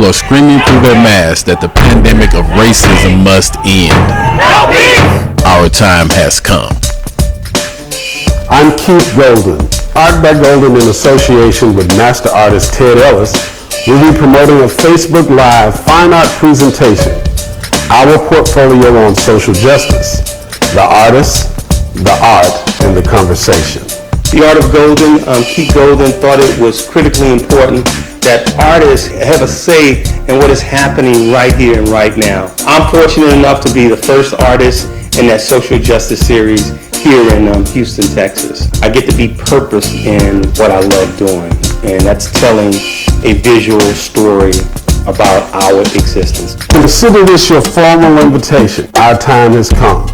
people are screaming through their masks that the pandemic of racism must end. Our time has come. I'm Keith Golden. Art by Golden, in association with master artist Ted Ellis, will be promoting a Facebook Live fine art presentation, Our Portfolio on Social Justice, the Artist, the Art, and the Conversation. The Art of Golden, Keith Golden thought it was critically important that artists have a say in what is happening right here and right now. I'm fortunate enough to be the first artist in that social justice series here in Houston, Texas. I get to be purposed in what I love doing, and that's telling a visual story about our existence. Consider this your formal invitation. Our time has come.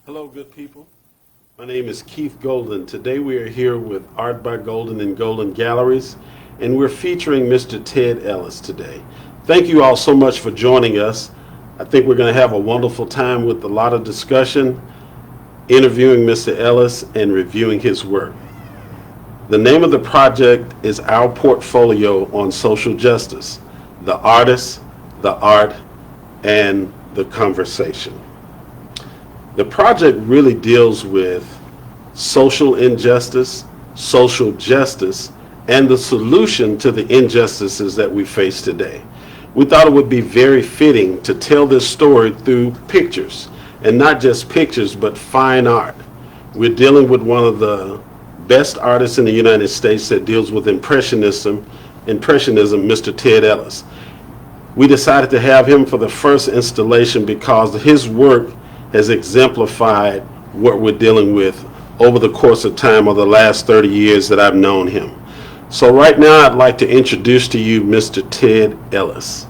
Hello, good people. My name is Keith Golden. Today we are here with Art by Golden and Golden Galleries, and we're featuring Mr. Ted Ellis today. Thank you all so much for joining us. I think we're going to have a wonderful time with a lot of discussion, interviewing Mr. Ellis and reviewing his work. The name of the project is Our Portfolio on Social Justice, the Artist, the Art, and the Conversation. The project really deals with social injustice, social justice, and the solution to the injustices that we face today. We thought it would be very fitting to tell this story through pictures, and not just pictures, but fine art. We're dealing with one of the best artists in the United States that deals with Impressionism, Mr. Ted Ellis. We decided to have him for the first installation because his work has exemplified what we're dealing with over the course of time of the last 30 years that I've known him. So right now I'd like to introduce to you Mr. Ted Ellis.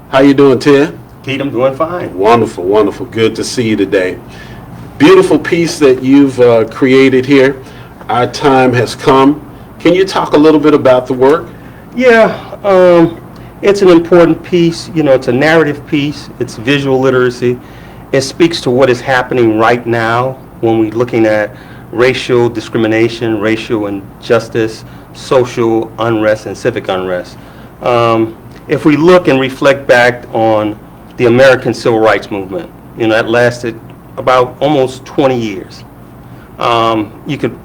How you doing, Ted? Keith, I'm doing fine. Wonderful, wonderful. Good to see you today. Beautiful piece that you've created here. Our time has come. Can you talk a little bit about the work? Yeah, it's an important piece. You know, it's a narrative piece. It's visual literacy. It speaks to what is happening right now when we're looking at racial discrimination, racial injustice, social unrest, and civic unrest. If we look and reflect back on the American Civil Rights Movement, you know, that lasted about almost 20 years. You could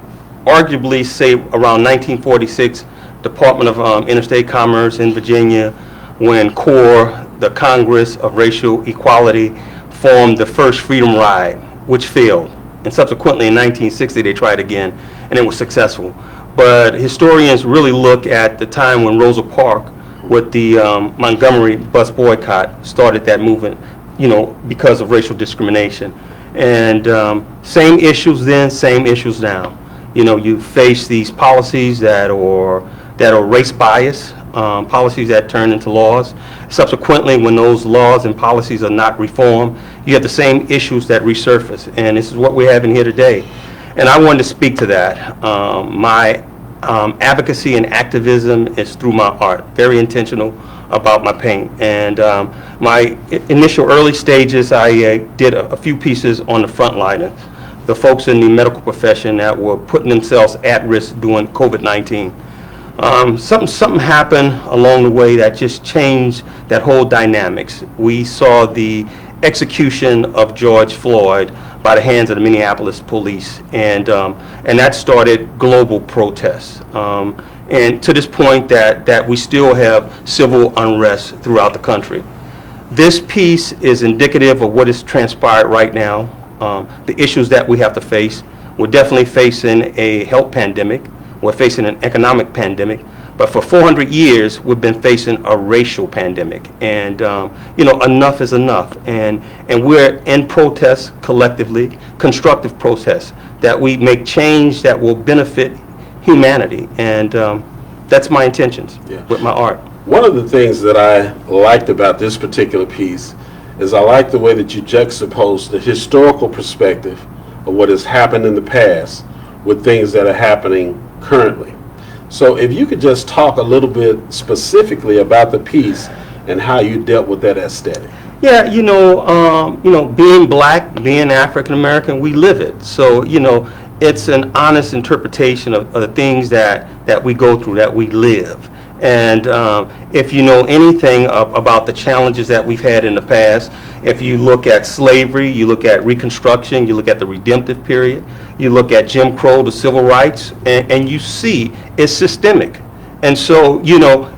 arguably say around 1946, Department of Interstate Commerce in Virginia, when CORE, the Congress of Racial Equality, formed the first Freedom Ride, which failed. And subsequently in 1960, they tried again, and it was successful. But historians really look at the time when Rosa Parks, with the Montgomery bus boycott, started that movement, you know, because of racial discrimination. And same issues then, same issues now. You know, you face these policies that are race biased, policies that turn into laws. Subsequently, when those laws and policies are not reformed, you have the same issues that resurface, and this is what we're having here today. And I wanted to speak to that. My advocacy and activism is through my art, very intentional about my paint. And my initial early stages, I did a few pieces on the front line, the folks in the medical profession that were putting themselves at risk during COVID-19. Something happened along the way that just changed that whole dynamics. We saw the execution of George Floyd by the hands of the Minneapolis police, and that started global protests. And to this point that we still have civil unrest throughout the country. This piece is indicative of what is transpired right now, the issues that we have to face. We're definitely facing a health pandemic. We're facing an economic pandemic, but for 400 years, we've been facing a racial pandemic. And, you know, enough is enough. And we're in protest collectively, constructive protest, that we make change that will benefit humanity. And that's my intentions with my art. One of the things that I liked about this particular piece is I like the way that you juxtapose the historical perspective of what has happened in the past with things that are happening currently. So if you could just talk a little bit specifically about the piece and how you dealt with that aesthetic. Yeah, being black, being African American, we live it. So, it's an honest interpretation of the things that we go through, that we live. And if you know anything about the challenges that we've had in the past, if you look at slavery, you look at Reconstruction, you look at the redemptive period, you look at Jim Crow, the civil rights, and you see it's systemic. And so,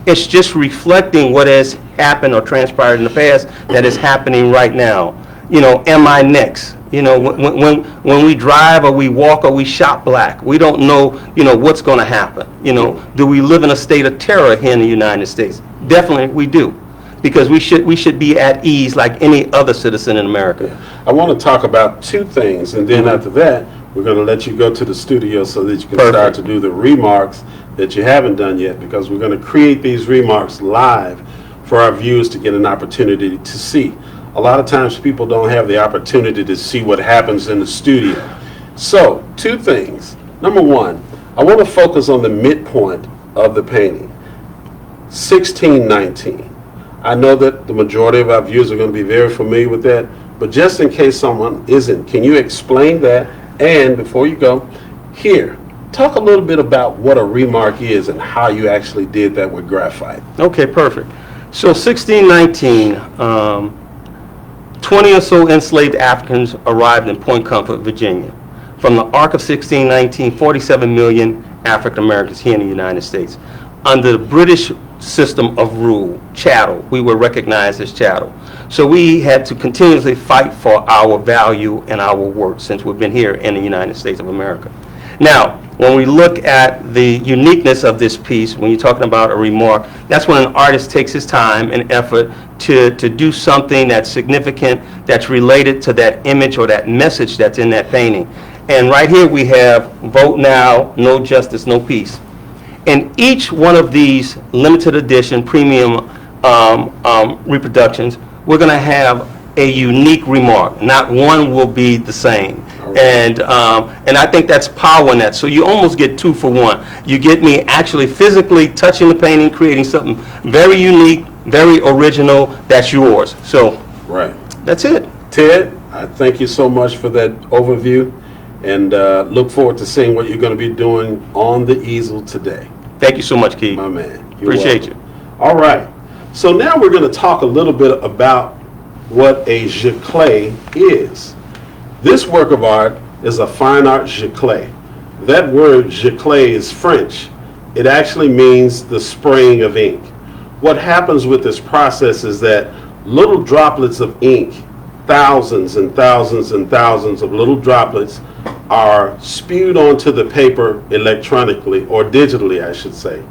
it's just reflecting what has happened or transpired in the past that is happening right now. Am I next? When we drive or we walk or we shop black, we don't know, what's going to happen. Do we live in a state of terror here in the United States? Definitely we do, because we should be at ease like any other citizen in America. Yeah. I want to talk about two things, and then after that, we're going to let you go to the studio so that you can start to do the remarks that you haven't done yet, because we're going to create these remarks live for our viewers to get an opportunity to see. A lot of times people don't have the opportunity to see what happens in the studio. So, two things. Number one, I want to focus on the midpoint of the painting, 1619. I know that the majority of our viewers are going to be very familiar with that, but just in case someone isn't, can you explain that? And before you go, here, talk a little bit about what a remark is and how you actually did that with graphite. Okay, perfect. So 1619, 20 or so enslaved Africans arrived in Point Comfort, Virginia. From the arc of 1619, 47 million African Americans here in the United States. Under the British system of rule, chattel, we were recognized as chattel. So we had to continuously fight for our value and our work since we've been here in the United States of America. Now, when we look at the uniqueness of this piece, when you're talking about a remark, that's when an artist takes his time and effort to do something that's significant, that's related to that image or that message that's in that painting. And right here we have Vote Now, No Justice, No Peace. In each one of these limited edition premium reproductions, we're going to have a unique remark. Not one will be the same. And I think that's power in that. So you almost get 2 for 1. You get me actually physically touching the painting, creating something very unique, very original, that's yours. So right, that's it. Ted, I thank you so much for that overview, and look forward to seeing what you're going to be doing on the easel today. Thank you so much, Keith. My man. Appreciate you. All right. So now we're going to talk a little bit about what a giclée is. This work of art is a fine art giclée. That word giclée is French. It actually means the spraying of ink. What happens with this process is that little droplets of ink, thousands and thousands and thousands of little droplets, are spewed onto the paper electronically, or digitally I should say.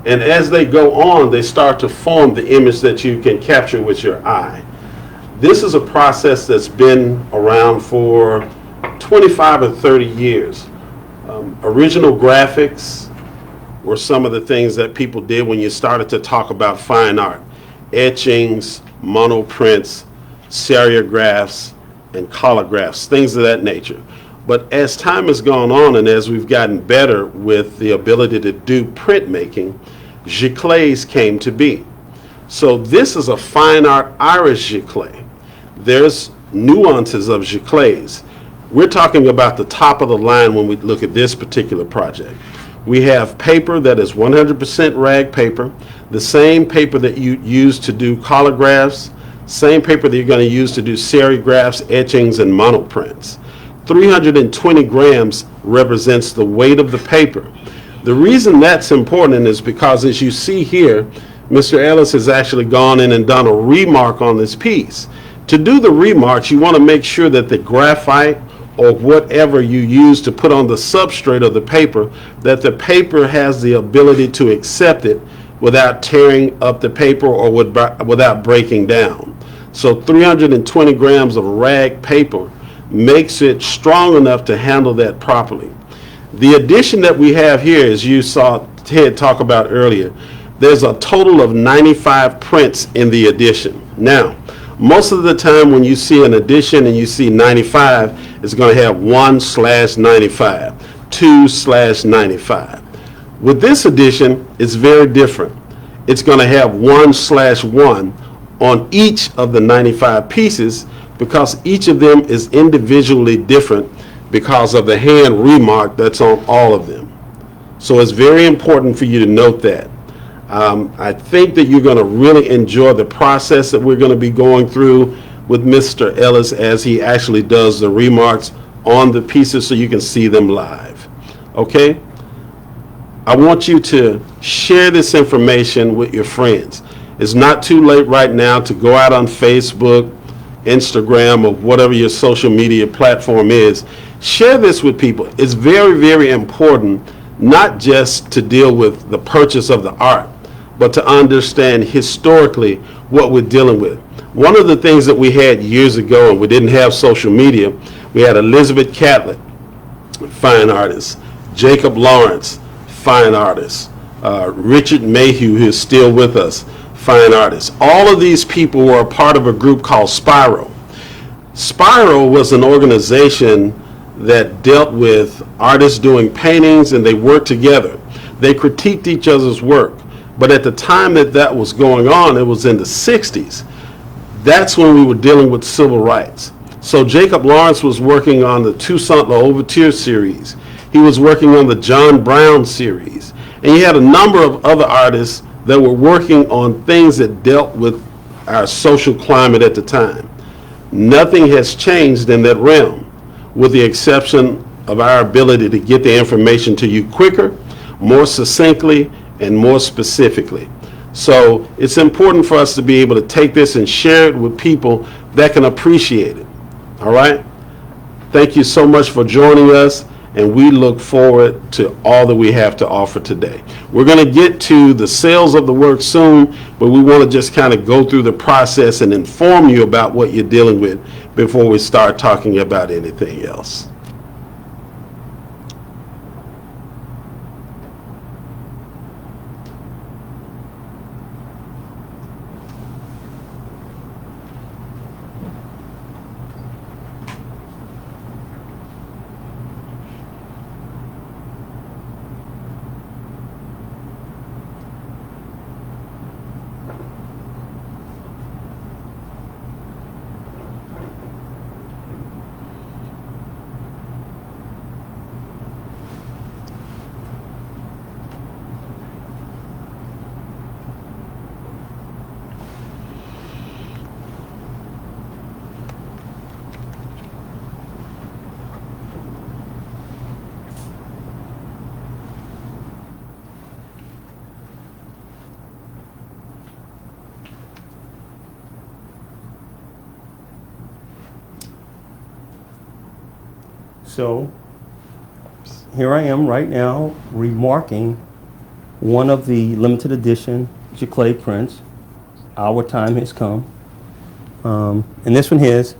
And as they go on, they start to form the image that you can capture with your eye. This is a process that's been around for 25 or 30 years. Original graphics were some of the things that people did when you started to talk about fine art. Etchings, monoprints, seriographs, and collagraphs, things of that nature. But as time has gone on and as we've gotten better with the ability to do printmaking, giclées came to be. So this is a fine art Irish giclée. There's nuances of giclées. We're talking about the top of the line when we look at this particular project. We have paper that is 100% rag paper, the same paper that you use to do collagraphs, same paper that you're going to use to do serigraphs, etchings, and monoprints. 320 grams represents the weight of the paper. The reason that's important is because, as you see here, Mr. Ellis has actually gone in and done a remark on this piece. To do the remarks, you want to make sure that the graphite or whatever you use to put on the substrate of the paper, that the paper has the ability to accept it without tearing up the paper or without breaking down. So 320 grams of rag paper makes it strong enough to handle that properly. The addition that we have here, as you saw Ted talk about earlier, there's a total of 95 prints in the edition. Now, Most of the time when you see an edition and you see 95, it's going to have 1/95, 2/95. With this edition, it's very different. It's going to have 1/1 on each of the 95 pieces because each of them is individually different because of the hand remark that's on all of them. So it's very important for you to note that. I think that you're going to really enjoy the process that we're going to be going through with Mr. Ellis as he actually does the remarks on the pieces so you can see them live. Okay? I want you to share this information with your friends. It's not too late right now to go out on Facebook, Instagram, or whatever your social media platform is. Share this with people. It's very, very important not just to deal with the purchase of the art, but to understand historically what we're dealing with. One of the things that we had years ago, and we didn't have social media, we had Elizabeth Catlett, fine artist, Jacob Lawrence, fine artist, Richard Mayhew, who is still with us, fine artist. All of these people were a part of a group called Spiral. Spiral was an organization that dealt with artists doing paintings, and they worked together. They critiqued each other's work. But at the time that that was going on, it was in the 60s. That's when we were dealing with civil rights. So Jacob Lawrence was working on the Toussaint L'Ouverture series. He was working on the John Brown series. And you had a number of other artists that were working on things that dealt with our social climate at the time. Nothing has changed in that realm, with the exception of our ability to get the information to you quicker, more succinctly, and more specifically. So it's important for us to be able to take this and share it with people that can appreciate it. All right? Thank you so much for joining us, and we look forward to all that we have to offer today. We're going to get to the sales of the work soon, but we want to just kind of go through the process and inform you about what you're dealing with before we start talking about anything else. So here I am right now remarking one of the limited edition Jaclay prints, Our Time Has Come. And this one here is,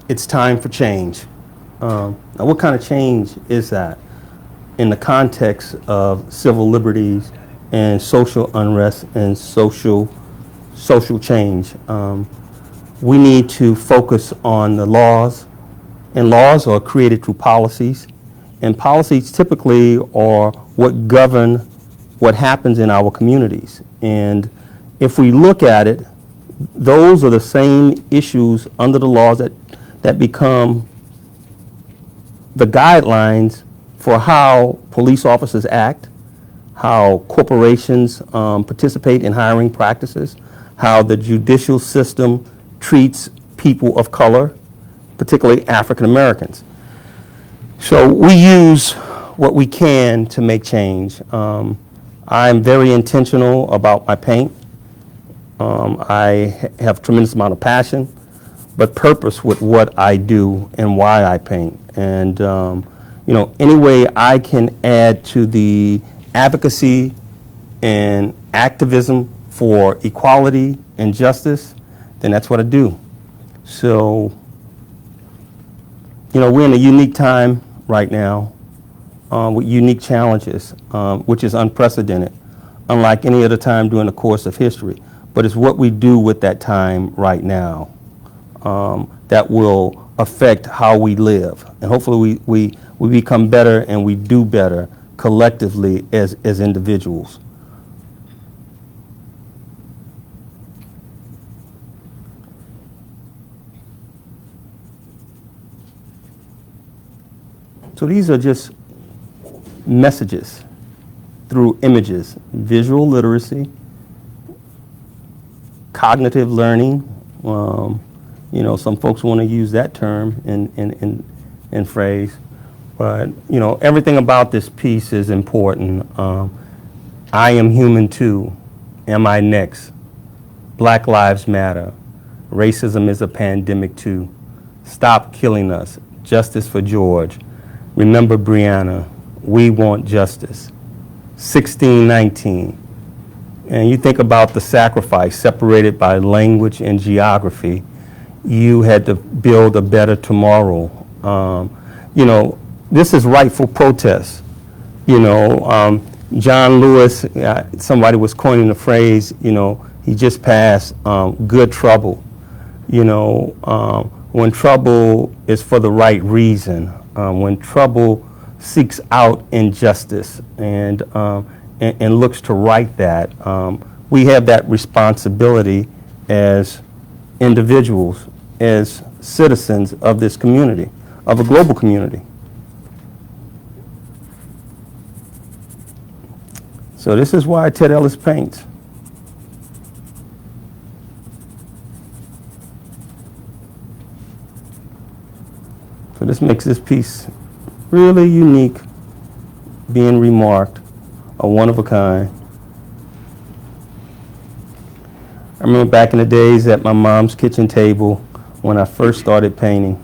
It's Time for Change. Now what kind of change is that in the context of civil liberties and social unrest and social change? We need to focus on the laws, and laws are created through policies, and policies typically are what govern what happens in our communities. And if we look at it, those are the same issues under the laws that become the guidelines for how police officers act, how corporations participate in hiring practices, how the judicial system treats people of color, particularly African Americans. So we use what we can to make change. I'm very intentional about my paint. I have a tremendous amount of passion, but purpose with what I do and why I paint. And any way I can add to the advocacy and activism for equality and justice, then that's what I do. So we're in a unique time right now with unique challenges, which is unprecedented, unlike any other time during the course of history. But it's what we do with that time right now that will affect how we live. And hopefully we become better and we do better collectively as individuals. So these are just messages through images, visual literacy, cognitive learning. You know, some folks want to use that term in phrase, but you know, everything about this piece is important. I am human too. Am I next? Black Lives Matter. Racism is a pandemic too. Stop killing us. Justice for George. Remember Breonna. We want justice. 1619. And you think about the sacrifice separated by language and geography. You had to build a better tomorrow. You know, this is rightful protest. You know, John Lewis, somebody was coining the phrase, you know, he just passed, good trouble. You know, when trouble is for the right reason, when trouble seeks out injustice and looks to right that, we have that responsibility as individuals, as citizens of this community, of a global community. So this is why Ted Ellis paints. So this makes this piece really unique, being remarked, a one of a kind. I remember back in the days at my mom's kitchen table when I first started painting.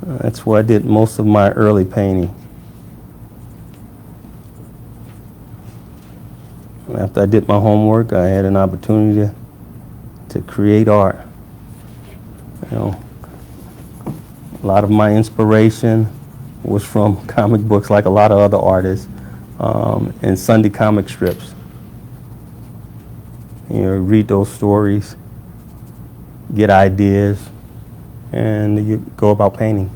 That's where I did most of my early painting. After I did my homework, I had an opportunity to create art. You know, a lot of my inspiration was from comic books, like a lot of other artists, and Sunday comic strips. You know, read those stories, get ideas, and you go about painting.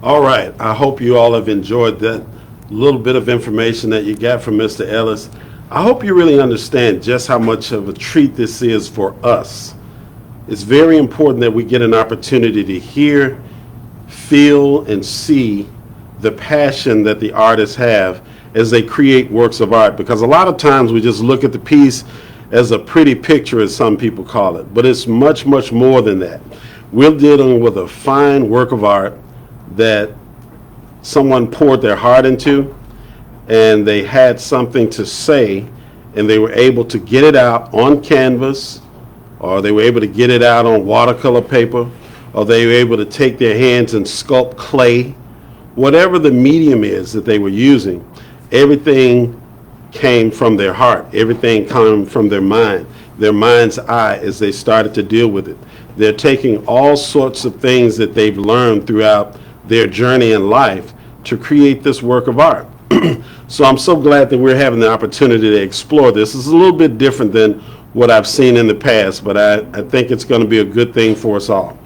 All right, I hope you all have enjoyed that little bit of information that you got from Mr. Ellis. I hope you really understand just how much of a treat this is for us. It's very important that we get an opportunity to hear, feel, and see the passion that the artists have as they create works of art, because a lot of times we just look at the piece as a pretty picture, as some people call it, but it's much, much more than that. We're dealing with a fine work of art that someone poured their heart into, and they had something to say, and they were able to get it out on canvas, or they were able to get it out on watercolor paper, or they were able to take their hands and sculpt clay. Whatever the medium is that they were using, everything came from their heart. Everything came from their mind, their mind's eye, as they started to deal with it. They're taking all sorts of things that they've learned throughout their journey in life to create this work of art. So I'm so glad that we're having the opportunity to explore this. It's a little bit different than what I've seen in the past, but I think it's going to be a good thing for us all.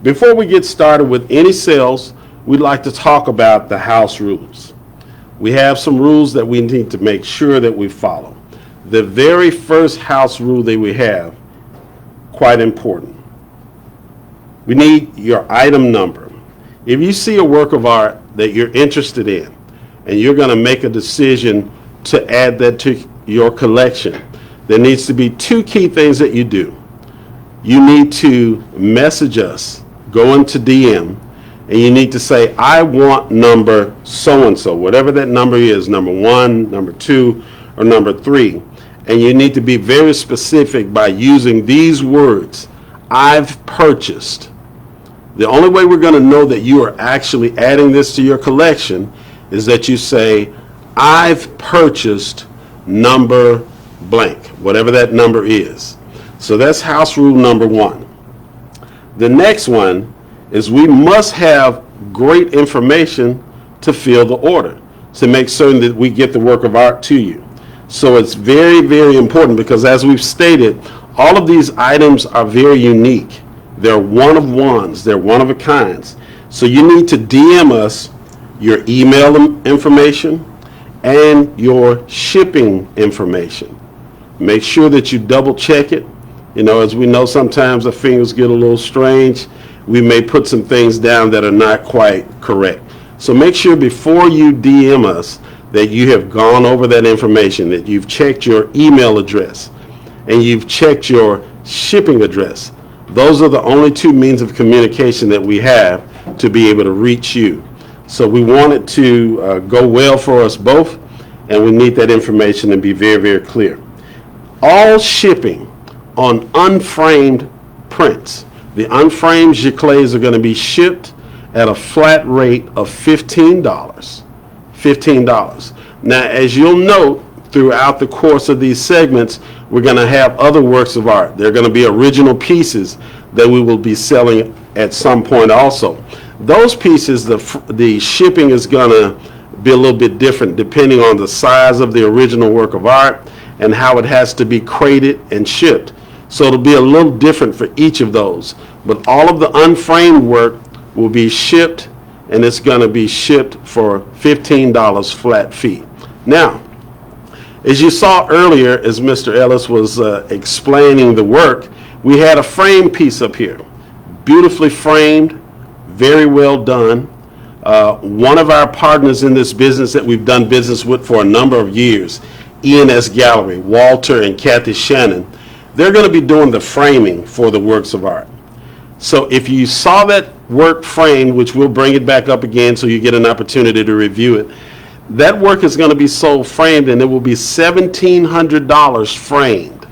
Before we get started with any sales, we'd like to talk about the house rules. We have some rules that we need to make sure that we follow. The very first house rule that we have, quite important. We need your item number. If you see a work of art that you're interested in, and you're going to make a decision to add that to your collection, there needs to be two key things that you do. You need to message us, go into DM, and you need to say, I want number so-and-so, whatever that number is, number 1, number 2, or number 3. And you need to be very specific by using these words: I've purchased. The only way we're going to know that you are actually adding this to your collection is that you say, I've purchased number blank, whatever that number is. So that's house rule number 1. The next one is we must have great information to fill the order, to make certain that we get the work of art to you. So it's very, very important because, as we've stated, all of these items are very unique. They're one of ones, they're one of a kinds. So you need to DM us your email information and your shipping information. Make sure that you double check it. You know, as we know, sometimes our fingers get a little strange. We may put some things down that are not quite correct. So make sure before you DM us that you have gone over that information, that you've checked your email address and you've checked your shipping address. Those are the only two means of communication that we have to be able to reach you. So we want it to go well for us both, and we need that information to be very, very clear. All shipping on unframed prints. The unframed giclées are going to be shipped at a flat rate of $15. $15. Now, as you'll note throughout the course of these segments, we're going to have other works of art. They're going to be original pieces that we will be selling at some point also. Those pieces, the shipping is going to be a little bit different depending on the size of the original work of art and how it has to be crated and shipped. So it'll be a little different for each of those. But all of the unframed work will be shipped, and it's going to be shipped for $15 flat fee. Now, as you saw earlier, as Mr. Ellis was explaining the work, we had a frame piece up here. Beautifully framed, very well done. One of our partners in this business that we've done business with for a number of years, E&S Gallery, Walter and Kathy Shannon, they're going to be doing the framing for the works of art. So if you saw that work framed, which we'll bring it back up again so you get an opportunity to review it, that work is going to be sold framed, and it will be $1,700 framed.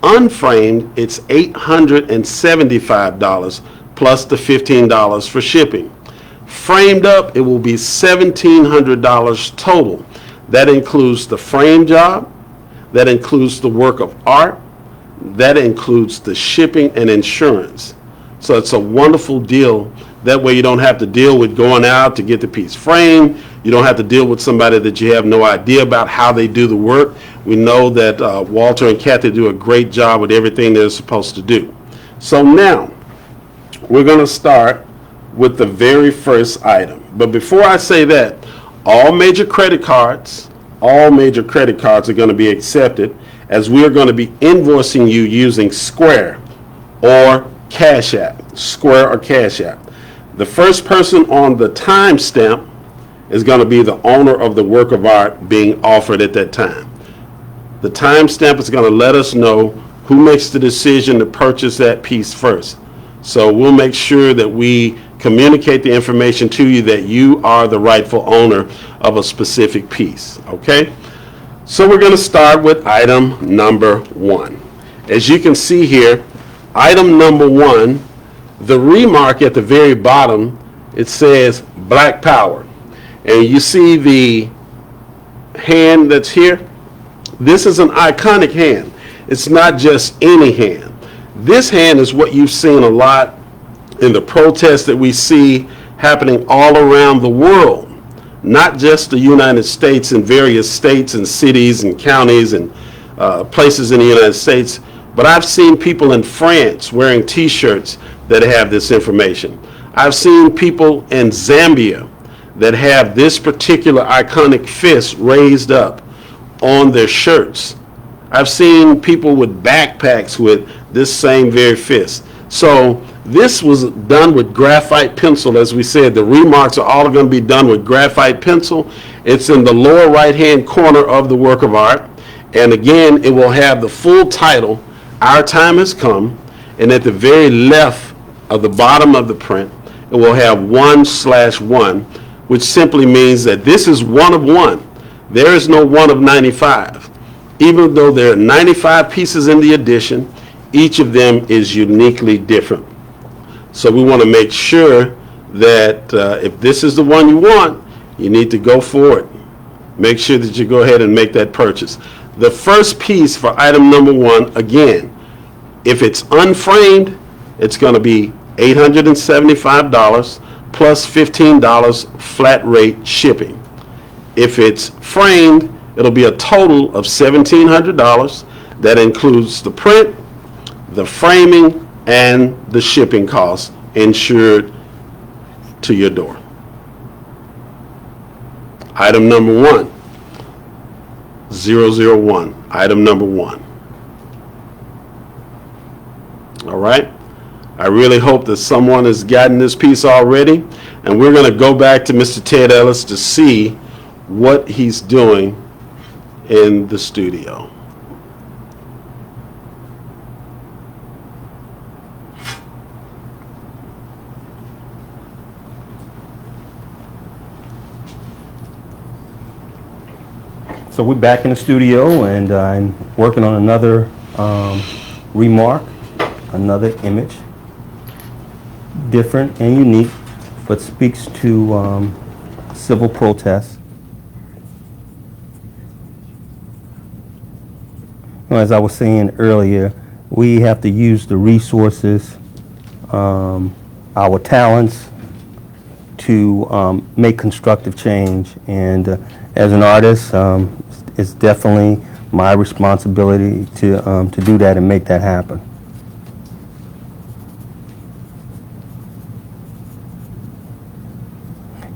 Unframed, it's $875 plus the $15 for shipping. Framed up, it will be $1,700 total. That includes the frame job, that includes the work of art, that includes the shipping and insurance. So it's a wonderful deal. That way you don't have to deal with going out to get the piece framed. You don't have to deal with somebody that you have no idea about how they do the work. We know that Walter and Kathy do a great job with everything they're supposed to do. So now we're going to start with the very first item. But before I say that, all major credit cards are going to be accepted, as we are going to be invoicing you using Square or Cash App. Square or Cash App. The first person on the timestamp is going to be the owner of the work of art being offered at that time. The timestamp is going to let us know who makes the decision to purchase that piece first. So we'll make sure that we communicate the information to you that you are the rightful owner of a specific piece. Okay? So we're going to start with item number 1. As you can see here, item number 1, the remark at the very bottom, it says Black Power. And you see the hand that's here? This is an iconic hand. It's not just any hand. This hand is what you've seen a lot in the protests that we see happening all around the world. Not just the United States, in various states and cities and counties and places in the United States, but I've seen people in France wearing t-shirts that have this information. I've seen people in Zambia that have this particular iconic fist raised up on their shirts. I've seen people with backpacks with this same very fist. So this was done with graphite pencil. As we said, the remarks are all going to be done with graphite pencil. It's in the lower right-hand corner of the work of art. And again, it will have the full title, Our Time Has Come. And at the very left of the bottom of the print, it will have 1/1, which simply means that this is one of one. There is no one of 95. Even though there are 95 pieces in the edition, each of them is uniquely different. So we want to make sure that if this is the one you want, you need to go for it. Make sure that you go ahead and make that purchase. The first piece for item number 1, again, if it's unframed, it's going to be $875 plus $15 flat rate shipping. If it's framed, it'll be a total of $1,700. That includes the print, the framing, and the shipping costs insured to your door. Item number 1, 001, item number 1. All right? I really hope that someone has gotten this piece already, and we're going to go back to Mr. Ted Ellis to see what he's doing in the studio. So we're back in the studio, and I'm working on another remark, another image, different and unique, but speaks to civil protests. As I was saying earlier, we have to use the resources, our talents, to make constructive change. And as an artist, it's definitely my responsibility to do that and make that happen.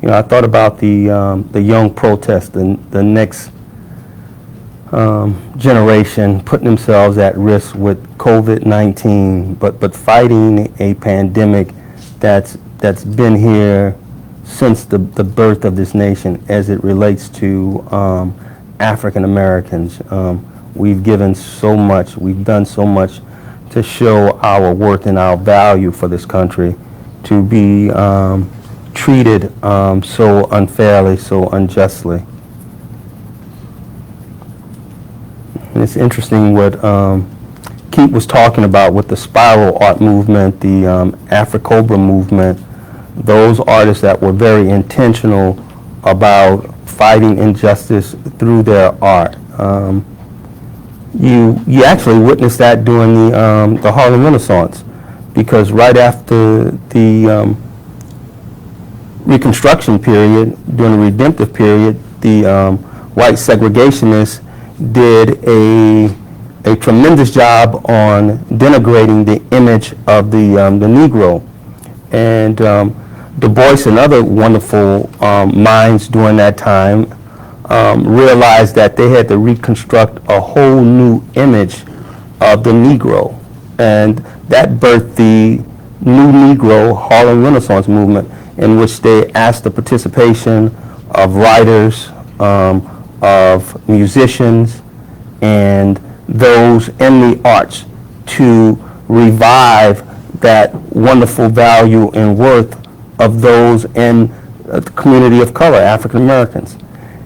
You know, I thought about the young protest, the next generation putting themselves at risk with COVID-19, but fighting a pandemic that's been here since the birth of this nation as it relates to African Americans. We've given so much, we've done so much to show our worth and our value for this country, to be treated so unfairly, so unjustly. And it's interesting what Keith was talking about with the spiral art movement, the Afro-Cobra movement, those artists that were very intentional about fighting injustice through their art. You actually witnessed that during the Harlem Renaissance, because right after the Reconstruction period, during the redemptive period, the white segregationists did a tremendous job on denigrating the image of the Negro. And Du Bois and other wonderful minds during that time realized that they had to reconstruct a whole new image of the Negro. And that birthed the New Negro Harlem Renaissance movement, in which they asked the participation of writers, of musicians, and those in the arts to revive that wonderful value and worth of those in the community of color, African Americans.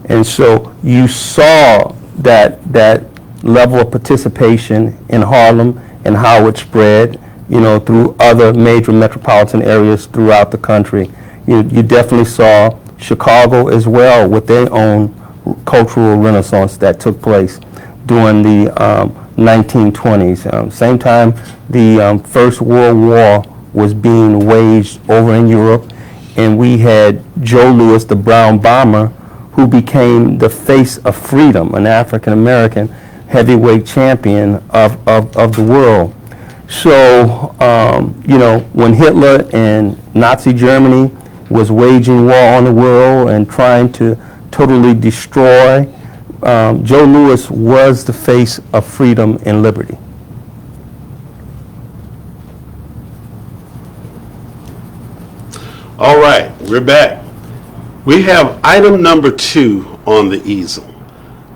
And so you saw that level of participation in Harlem and how it spread, you know, through other major metropolitan areas throughout the country. You definitely saw Chicago as well with their own cultural renaissance that took place during the 1920s. Same time the First World War was being waged over in Europe, and we had Joe Louis, the Brown Bomber, who became the face of freedom, an African American heavyweight champion of the world. So, you know, when Hitler and Nazi Germany was waging war on the world and trying to totally destroy, Joe Louis was the face of freedom and liberty. All right, we're back. We have item number 2 on the easel.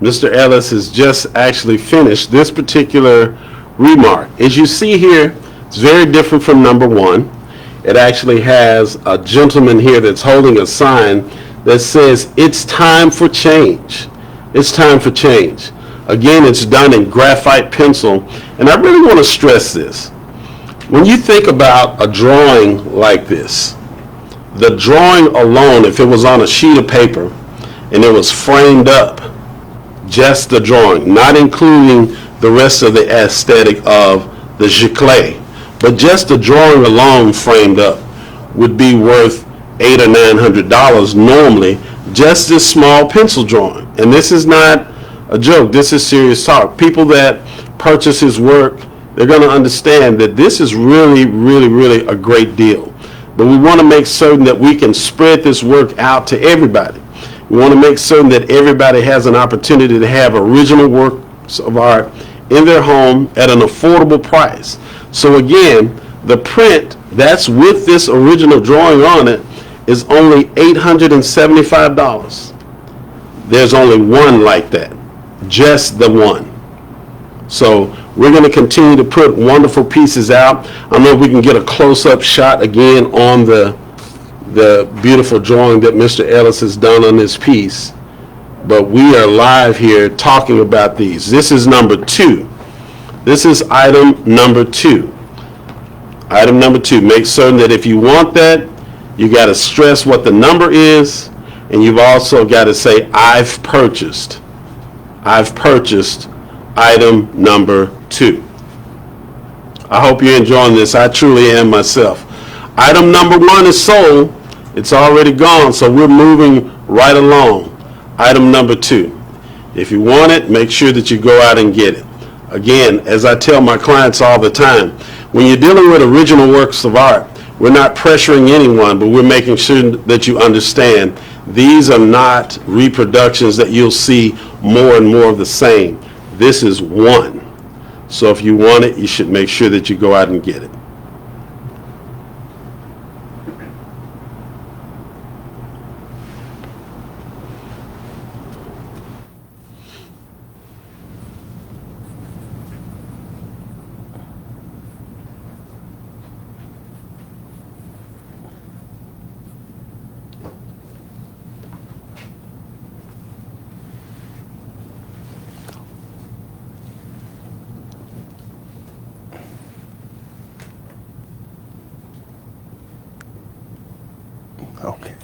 Mr. Ellis has just actually finished this particular remark. As you see here, it's very different from number 1. It actually has a gentleman here that's holding a sign that says, "It's time for change." It's time for change. Again, it's done in graphite pencil, and I really want to stress this. When you think about a drawing like this, the drawing alone, if it was on a sheet of paper and it was framed up, just the drawing, not including the rest of the aesthetic of the giclée, But just the drawing alone framed up would be worth $800 or $900 normally, just this small pencil drawing. And this is not a joke. This is serious talk. People that purchase his work, they're going to understand that this is really, really, really a great deal. But we want to make certain that we can spread this work out to everybody. We want to make certain that everybody has an opportunity to have original works of art in their home at an affordable price. So again, the print that's with this original drawing on it is only $875. There's only one like that, just the one. So we're going to continue to put wonderful pieces out. I don't know if we can get a close-up shot again on the beautiful drawing that Mr. Ellis has done on this piece. But we are live here talking about these. This is number 2. This is item number 2. Item number 2. Make certain that if you want that, you got to stress what the number is, and you've also got to say, I've purchased. I've purchased item number 2. I hope you're enjoying this. I truly am myself. Item number 1 is sold. It's already gone, so we're moving right along. Item number 2. If you want it, make sure that you go out and get it. Again, as I tell my clients all the time, when you're dealing with original works of art, we're not pressuring anyone, but we're making sure that you understand these are not reproductions that you'll see more and more of the same. This is one. So if you want it, you should make sure that you go out and get it. Okay,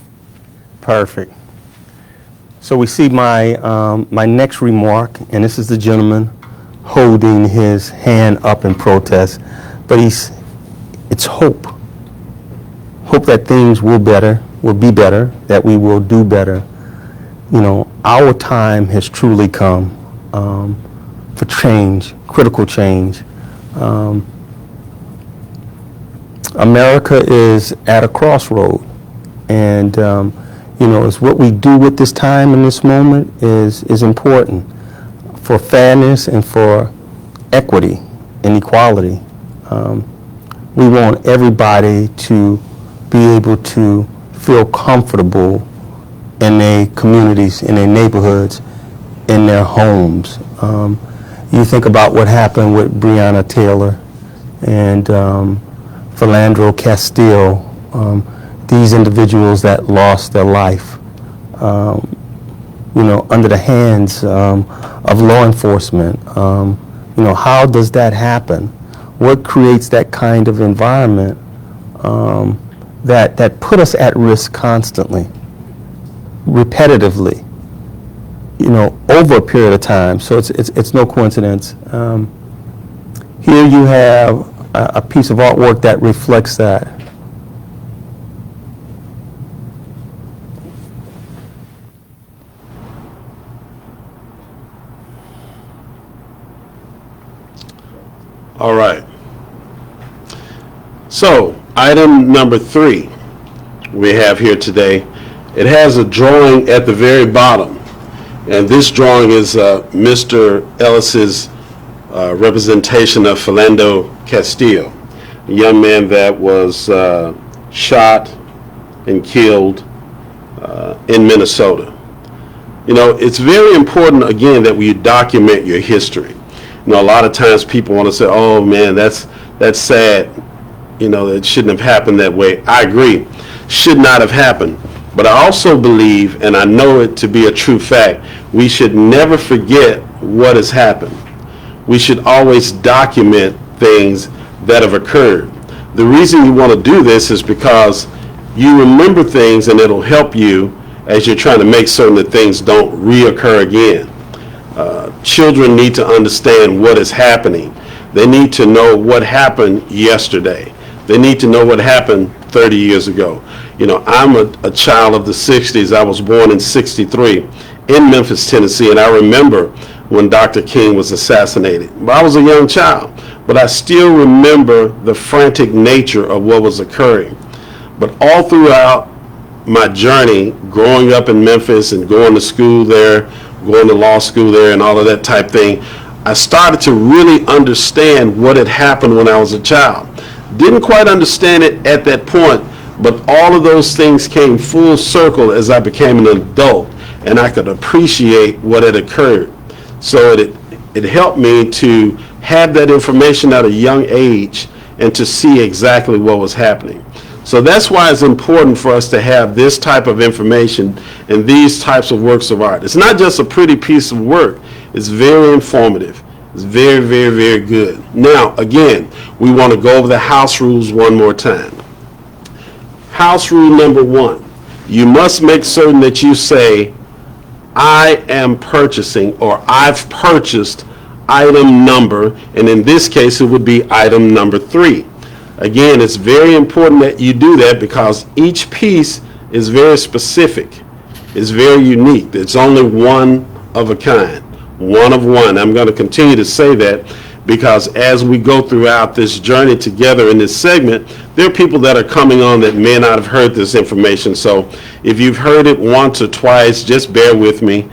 perfect. So we see my my next remark, and this is the gentleman holding his hand up in protest, but it's hope. Hope that things will be better, that we will do better. You know, our time has truly come for change, critical change. America is at a crossroad. And, you know, it's what we do with this time in this moment is important for fairness and for equity and equality. We want everybody to be able to feel comfortable in their communities, in their neighborhoods, in their homes. You think about what happened with Breonna Taylor and Philando Castile, these individuals that lost their life, you know, under the hands of law enforcement. You know, how does that happen? What creates that kind of environment that put us at risk constantly, repetitively, you know, over a period of time? So it's no coincidence. Here you have a piece of artwork that reflects that. All right. So, item number 3 we have here today. It has a drawing at the very bottom. And this drawing is Mr. Ellis's representation of Philando Castile, a young man that was shot and killed in Minnesota. You know, it's very important, again, that we document your history. You know, a lot of times people want to say, oh man, that's sad. You know, it shouldn't have happened that way. I agree. Should not have happened. But I also believe, and I know it to be a true fact, we should never forget what has happened. We should always document things that have occurred. The reason you want to do this is because you remember things, and it'll help you as you're trying to make certain that things don't reoccur again. Children need to understand what is happening. They need to know what happened yesterday. They need to know what happened 30 years ago. You know, I'm a child of the 60s. I was born in 63 in Memphis, Tennessee, and I remember when Dr. King was assassinated. But I was a young child, but I still remember the frantic nature of what was occurring. But all throughout my journey, growing up in Memphis and going to school there, going to law school there and all of that type thing, I started to really understand what had happened when I was a child. Didn't quite understand it at that point, but all of those things came full circle as I became an adult, and I could appreciate what had occurred. So it helped me to have that information at a young age and to see exactly what was happening. So that's why it's important for us to have this type of information and these types of works of art. It's not just a pretty piece of work. It's very informative. It's very, very, very good. Now, again, we want to go over the house rules one more time. House rule number 1, you must make certain that you say, I am purchasing, or I've purchased item number, and in this case it would be item number 3. Again, it's very important that you do that because each piece is very specific. It's very unique. It's only one of a kind, one of one. I'm going to continue to say that because as we go throughout this journey together in this segment, there are people that are coming on that may not have heard this information. So if you've heard it once or twice, just bear with me.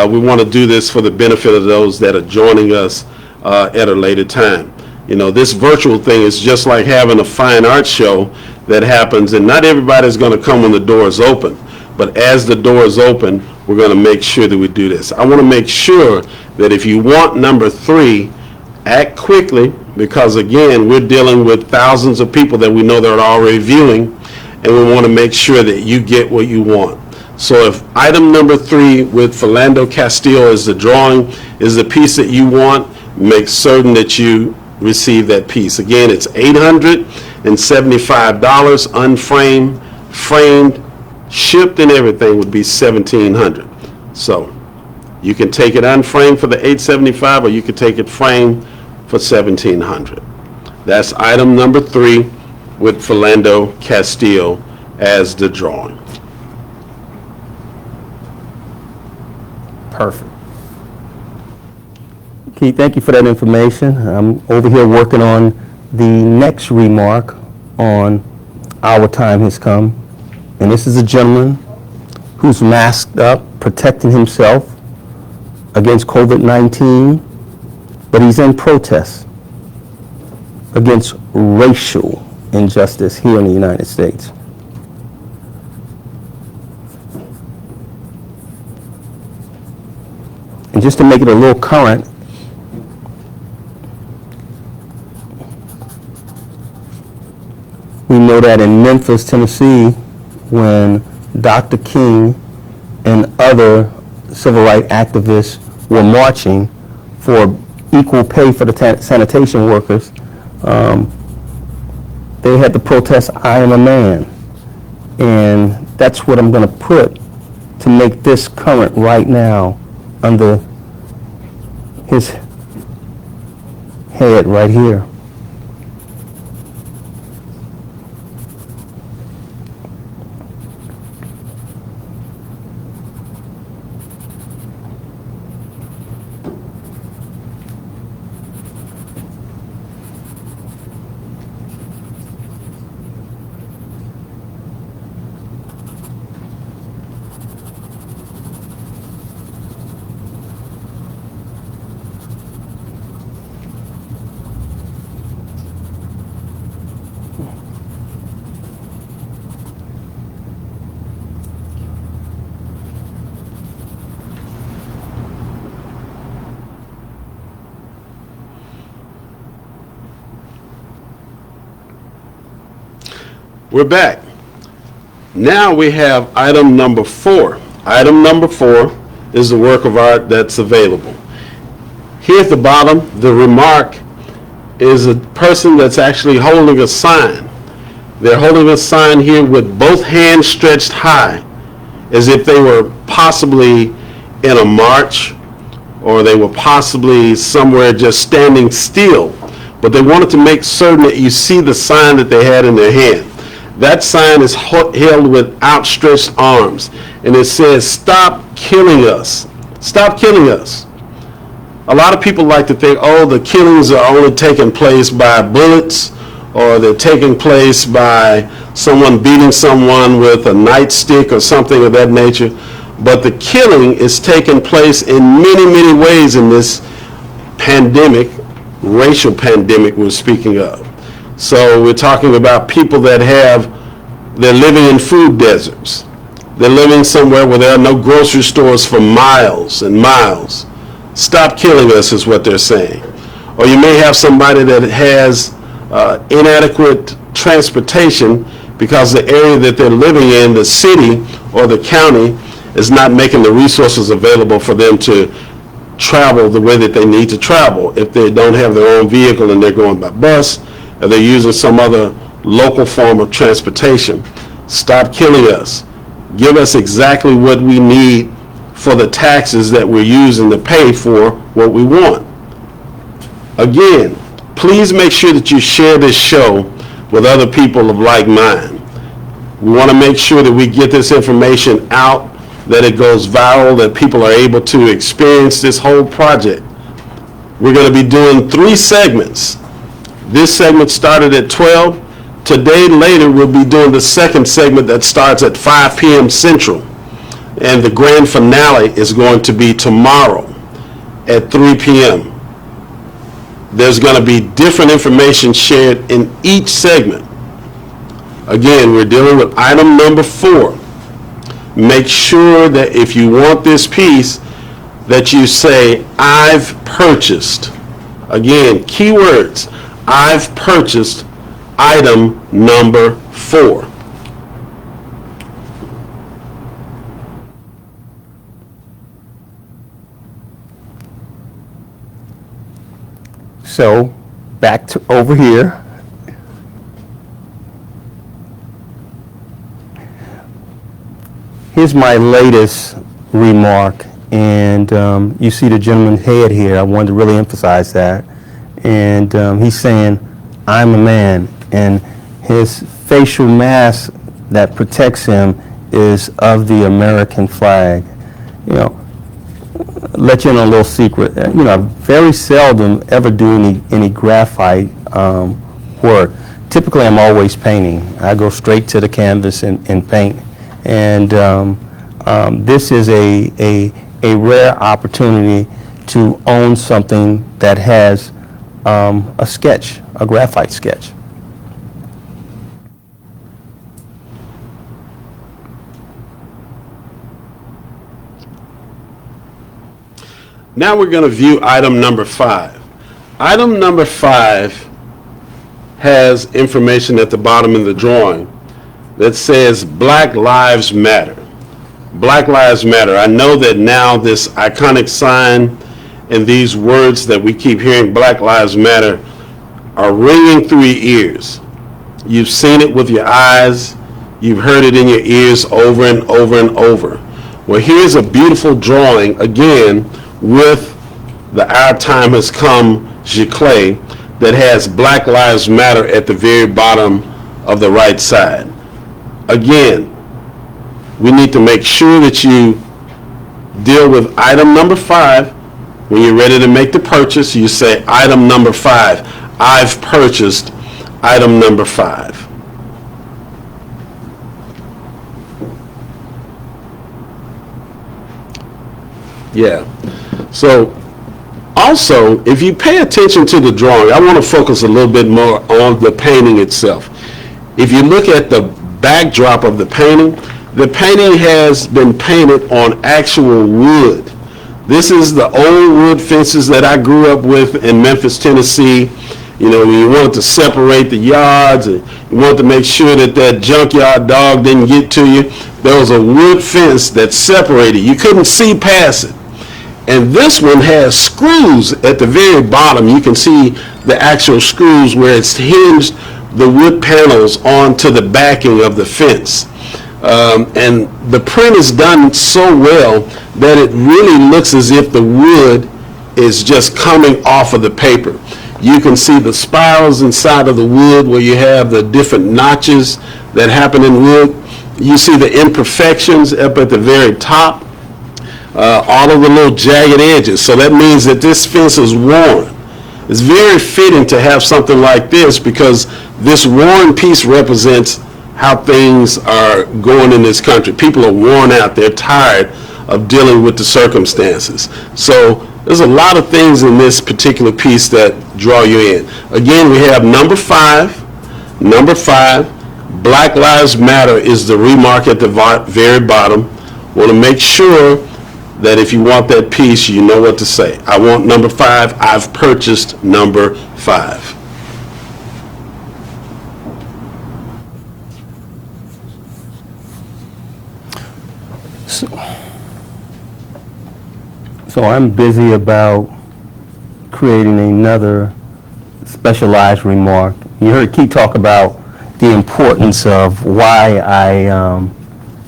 We want to do this for the benefit of those that are joining us at a later time. You know, this virtual thing is just like having a fine arts show that happens, and not everybody's going to come when the door is open. But as the door is open, we're going to make sure that we do this. I want to make sure that if you want number 3, act quickly, because again, we're dealing with thousands of people that we know that are already viewing, and we want to make sure that you get what you want. So if item number 3 with Philando Castile as the drawing is the piece that you want, make certain that you receive that piece. Again, it's $875, unframed, framed, shipped and everything would be $1,700. So you can take it unframed for the $875, or you can take it framed for $1,700. That's item number 3 with Philando Castile as the drawing. Perfect. Keith, thank you for that information. I'm over here working on the next remark on Our Time Has Come. And this is a gentleman who's masked up, protecting himself against COVID-19, but he's in protest against racial injustice here in the United States. And just to make it a little current, we know that in Memphis, Tennessee, when Dr. King and other civil rights activists were marching for equal pay for the sanitation workers, they had to protest, I am a man. And that's what I'm going to put to make this current right now under his head right here. We're back. Now we have item number 4. Item number 4 is the work of art that's available. Here at the bottom, the remark is a person that's actually holding a sign. They're holding a sign here with both hands stretched high, as if they were possibly in a march, or they were possibly somewhere just standing still. but they wanted to make certain that you see the sign that they had in their hand. That sign is held with outstretched arms, and it says, "Stop killing us. Stop killing us." A lot of people like to think, oh, the killings are only taking place by bullets, or they're taking place by someone beating someone with a nightstick or something of that nature. But the killing is taking place in many, many ways in this pandemic, racial pandemic we're speaking of. So we're talking about people that they're living in food deserts. They're living somewhere where there are no grocery stores for miles and miles. Stop killing us is what they're saying. Or you may have somebody that has inadequate transportation because the area that they're living in, the city or the county, is not making the resources available for them to travel the way that they need to travel. If they don't have their own vehicle and they're going by bus, or they're using some other local form of transportation. Stop killing us. Give us exactly what we need for the taxes that we're using to pay for what we want. Again, please make sure that you share this show with other people of like mind. We want to make sure that we get this information out, that it goes viral, that people are able to experience this whole project. We're going to be doing 3 segments. This segment started at 12. Today, later, we'll be doing the second segment that starts at 5 p.m. Central. And the grand finale is going to be tomorrow at 3 p.m. There's going to be different information shared in each segment. Again, we're dealing with item number 4. Make sure that if you want this piece, that you say, "I've purchased." Again, keywords, "I've purchased item number 4. So, back to over here. Here's my latest remark, and you see the gentleman's head here. I wanted to really emphasize that. And he's saying, "I'm a man," and his facial mask that protects him is of the American flag. You know, let you in a little secret. You know, I very seldom ever do any graphite work. Typically, I'm always painting. I go straight to the canvas and paint. And this is a rare opportunity to own something that has a sketch, a graphite sketch. Now we're going to view item number 5. Item number 5 has information at the bottom in the drawing that says Black Lives Matter. Black Lives Matter. I know that now this iconic sign and these words that we keep hearing, Black Lives Matter, are ringing through your ears. You've seen it with your eyes. You've heard it in your ears over and over and over. Well, here's a beautiful drawing, again, with the Our Time Has Come giclée that has Black Lives Matter at the very bottom of the right side. Again, we need to make sure that you deal with item number 5. When you're ready to make the purchase, you say item number 5. I've purchased item number 5. Yeah. So also, if you pay attention to the drawing, I want to focus a little bit more on the painting itself. If you look at the backdrop of the painting has been painted on actual wood. This is the old wood fences that I grew up with in Memphis, Tennessee. You know, when you wanted to separate the yards and you wanted to make sure that that junkyard dog didn't get to you, there was a wood fence that separated. You couldn't see past it. And this one has screws at the very bottom. You can see the actual screws where it's hinged the wood panels onto the backing of the fence. And the print is done so well that it really looks as if the wood is just coming off of the paper. You can see the spirals inside of the wood where you have the different notches that happen in wood. You see the imperfections up at the very top, all of the little jagged edges. So that means that this fence is worn. It's very fitting to have something like this because this worn piece represents how things are going in this country. People are worn out. They're tired of dealing with the circumstances. So there's a lot of things in this particular piece that draw you in. Again, we have number 5. Number 5, Black Lives Matter is the remark at the very bottom. Want to make sure that if you want that piece, you know what to say. I want number 5. I've purchased number 5. So I'm busy about creating another specialized remark. You heard Keith talk about the importance of why I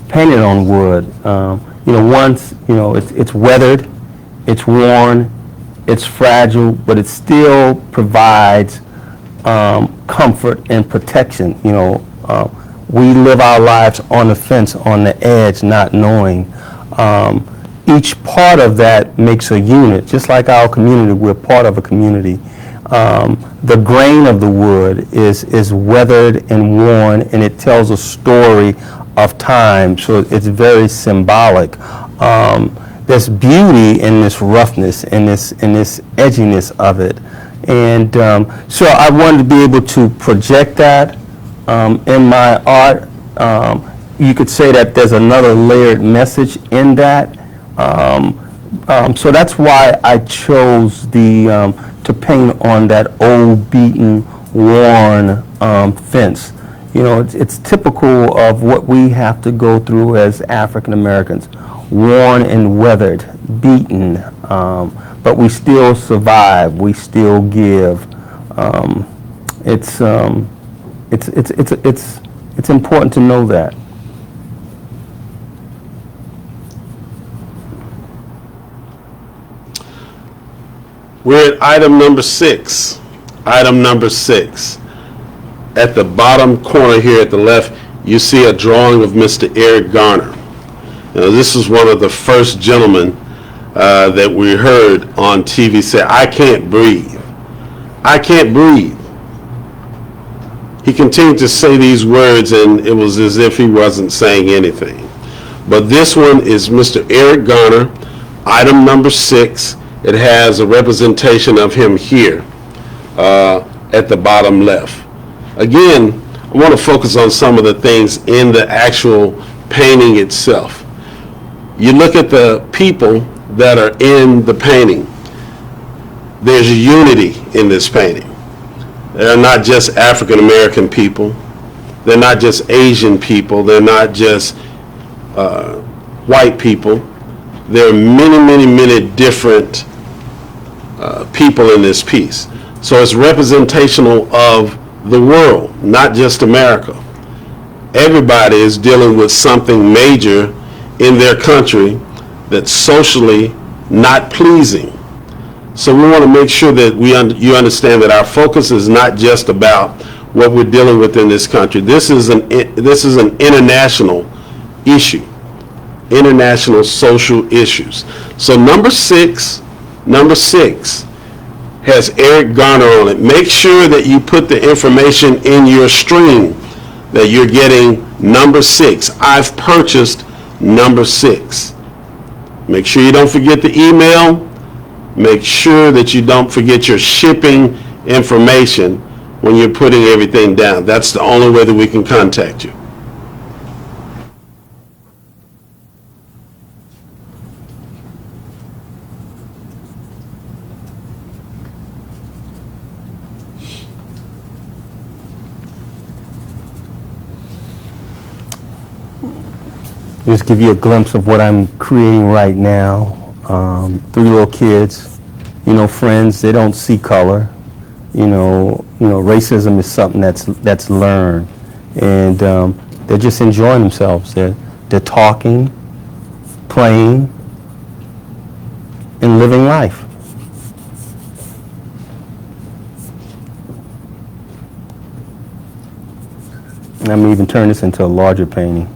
painted on wood. Once, it's weathered, it's worn, it's fragile, but it still provides comfort and protection. We live our lives on the fence, on the edge, not knowing. Each part of that makes a unit. Just like our community, we're part of a community. The grain of the wood is weathered and worn, and it tells a story of time, so it's very symbolic. There's beauty in this roughness, in this edginess of it, and so I wanted to be able to project that in my art. You could say that there's another layered message in that. So that's why I chose to paint on that old, beaten, worn fence. It's typical of what we have to go through as African Americans, worn and weathered, beaten, but we still survive. We still give. It's important to know that. We're at item number 6. Item number 6. At the bottom corner here at the left, you see a drawing of Mr. Eric Garner. Now, this is one of the first gentlemen that we heard on TV say, "I can't breathe. I can't breathe." He continued to say these words, and it was as if he wasn't saying anything. But this one is Mr. Eric Garner, item number 6. It has a representation of him here at the bottom left. Again, I want to focus on some of the things in the actual painting itself. You look at the people that are in the painting. There's unity in this painting. They're not just African American people. They're not just Asian people. They're not just white people. There are many, many, many different people in this piece. So it's representational of the world, not just America. Everybody is dealing with something major in their country that's socially not pleasing. So we want to make sure that you understand that our focus is not just about what we're dealing with in this country. This is an international issue, international social issues. So number six has Eric Garner on it. Make sure that you put the information in your stream that you're getting number 6. I've purchased number 6. Make sure you don't forget the email. Make sure that you don't forget your shipping information when you're putting everything down. That's the only way that we can contact you. Just give you a glimpse of what I'm creating right now. 3 little kids, friends. They don't see color. Racism is something that's learned, and they're just enjoying themselves. They're talking, playing, and living life. Let me even turn this into a larger painting.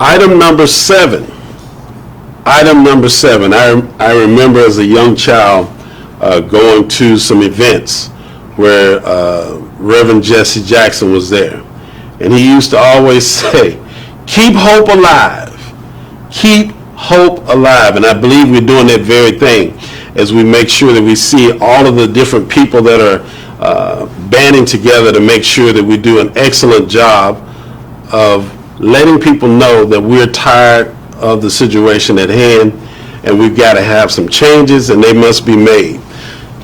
Item number 7. Item number 7. I remember as a young child going to some events where Reverend Jesse Jackson was there. And he used to always say, keep hope alive. Keep hope alive. And I believe we're doing that very thing as we make sure that we see all of the different people that are banding together to make sure that we do an excellent job of letting people know that we're tired of the situation at hand and we've got to have some changes and they must be made.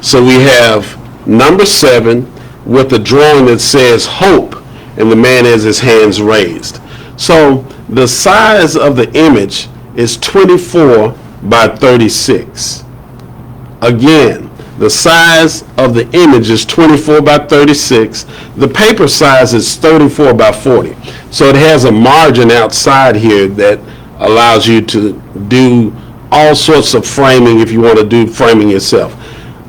So we have number 7 with a drawing that says hope, and the man has his hands raised. So the size of the image is 24 by 36. Again, the size of the image is 24 by 36. The paper size is 34 by 40. So it has a margin outside here that allows you to do all sorts of framing if you want to do framing yourself.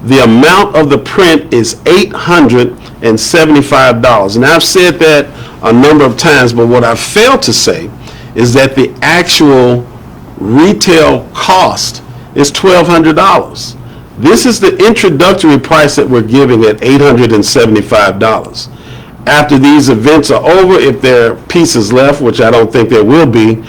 The amount of the print is $875. And I've said that a number of times, but what I failed to say is that the actual retail cost is $1,200. This is the introductory price that we're giving at $875. After these events are over, if there are pieces left, which I don't think there will be,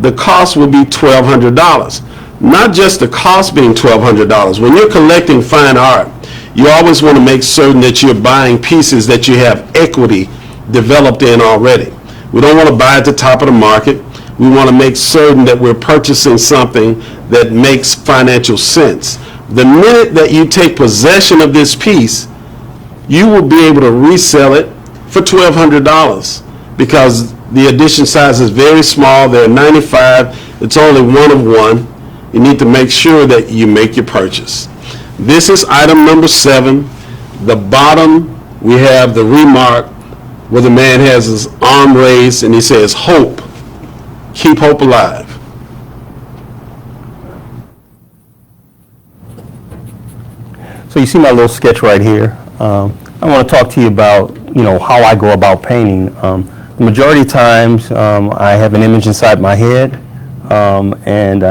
the cost will be $1,200. Not just the cost being $1,200. When you're collecting fine art, you always want to make certain that you're buying pieces that you have equity developed in already. We don't want to buy at the top of the market. We want to make certain that we're purchasing something that makes financial sense. The minute that you take possession of this piece, you will be able to resell it for $1,200 because the edition size is very small. They're 95. It's only one of one. You need to make sure that you make your purchase. This is item number 7. The bottom, we have the remark where the man has his arm raised and he says, hope. Keep hope alive. So you see my little sketch right here. I want to talk to you about, how I go about painting. The majority of times I have an image inside my head, and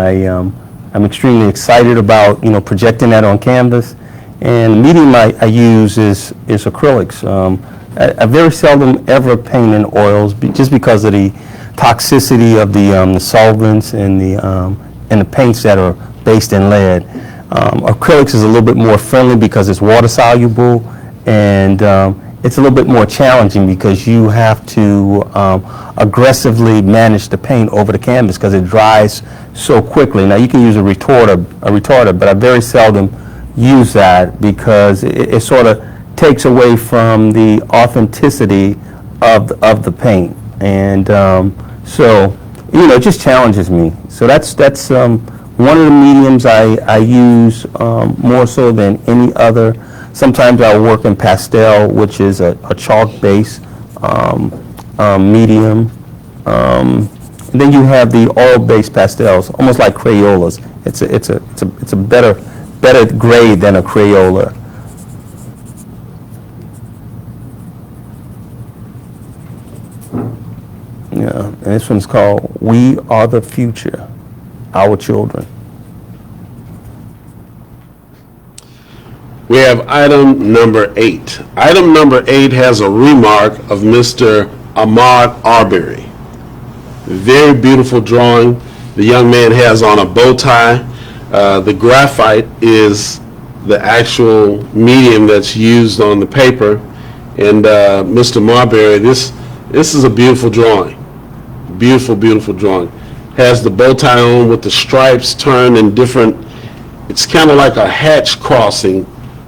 I'm extremely excited about, projecting that on canvas. And the medium I use is acrylics. I very seldom ever paint in oils just because of the toxicity of the solvents and the paints that are based in lead. Acrylics is a little bit more friendly because it's water soluble, and it's a little bit more challenging because you have to aggressively manage the paint over the canvas because it dries so quickly. Now you can use a retarder, but I very seldom use that because it sort of takes away from the authenticity of the paint, and so it just challenges me. So that's one of the mediums I use more so than any other. Sometimes I'll work in pastel, which is a chalk-based medium. And then you have the oil-based pastels, almost like Crayolas. It's a better grade than a Crayola. Yeah, and this one's called "We Are the Future, Our Children." We have item number 8. Item number 8 has a remark of Mr. Ahmad Arbery. Very beautiful drawing. The young man has on a bow tie. The graphite is the actual medium that's used on the paper. And Mr. Marbury, this is a beautiful drawing. Beautiful, beautiful drawing. Has the bow tie on with the stripes turned in different, it's kind of like a hatch crossing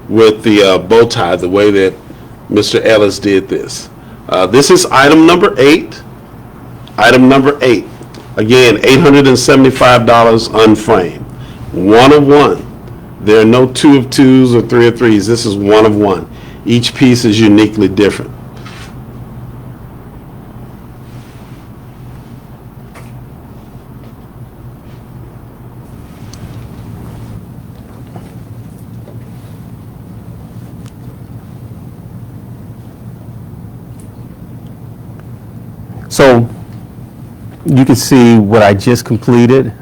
with the bow tie, the way that Mr. Ellis did this. This is item number 8. Item number 8. Again, $875 unframed. One of one. There are no 2 of 2s or 3 of 3s. This is 1 of 1. Each piece is uniquely different. So you can see what I just completed.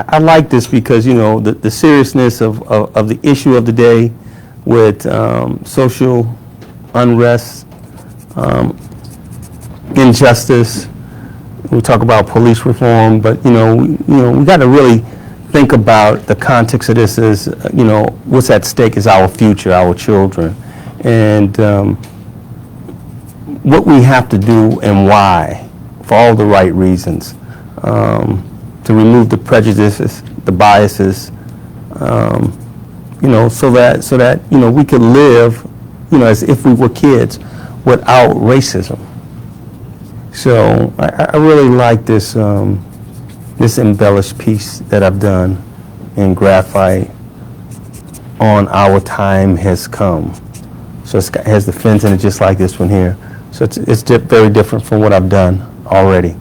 I like this because, you know, the seriousness of the issue of the day with social unrest, injustice. We talk about police reform, but we got to really think about the context of this is, what's at stake is our future, our children, and what we have to do and why, for all the right reasons, to remove the prejudices, the biases, so that we could live, as if we were kids, without racism. So I really like this this embellished piece that I've done in graphite on Our Time Has Come. So it has the fins in it just like this one here. So it's very different from what I've done already.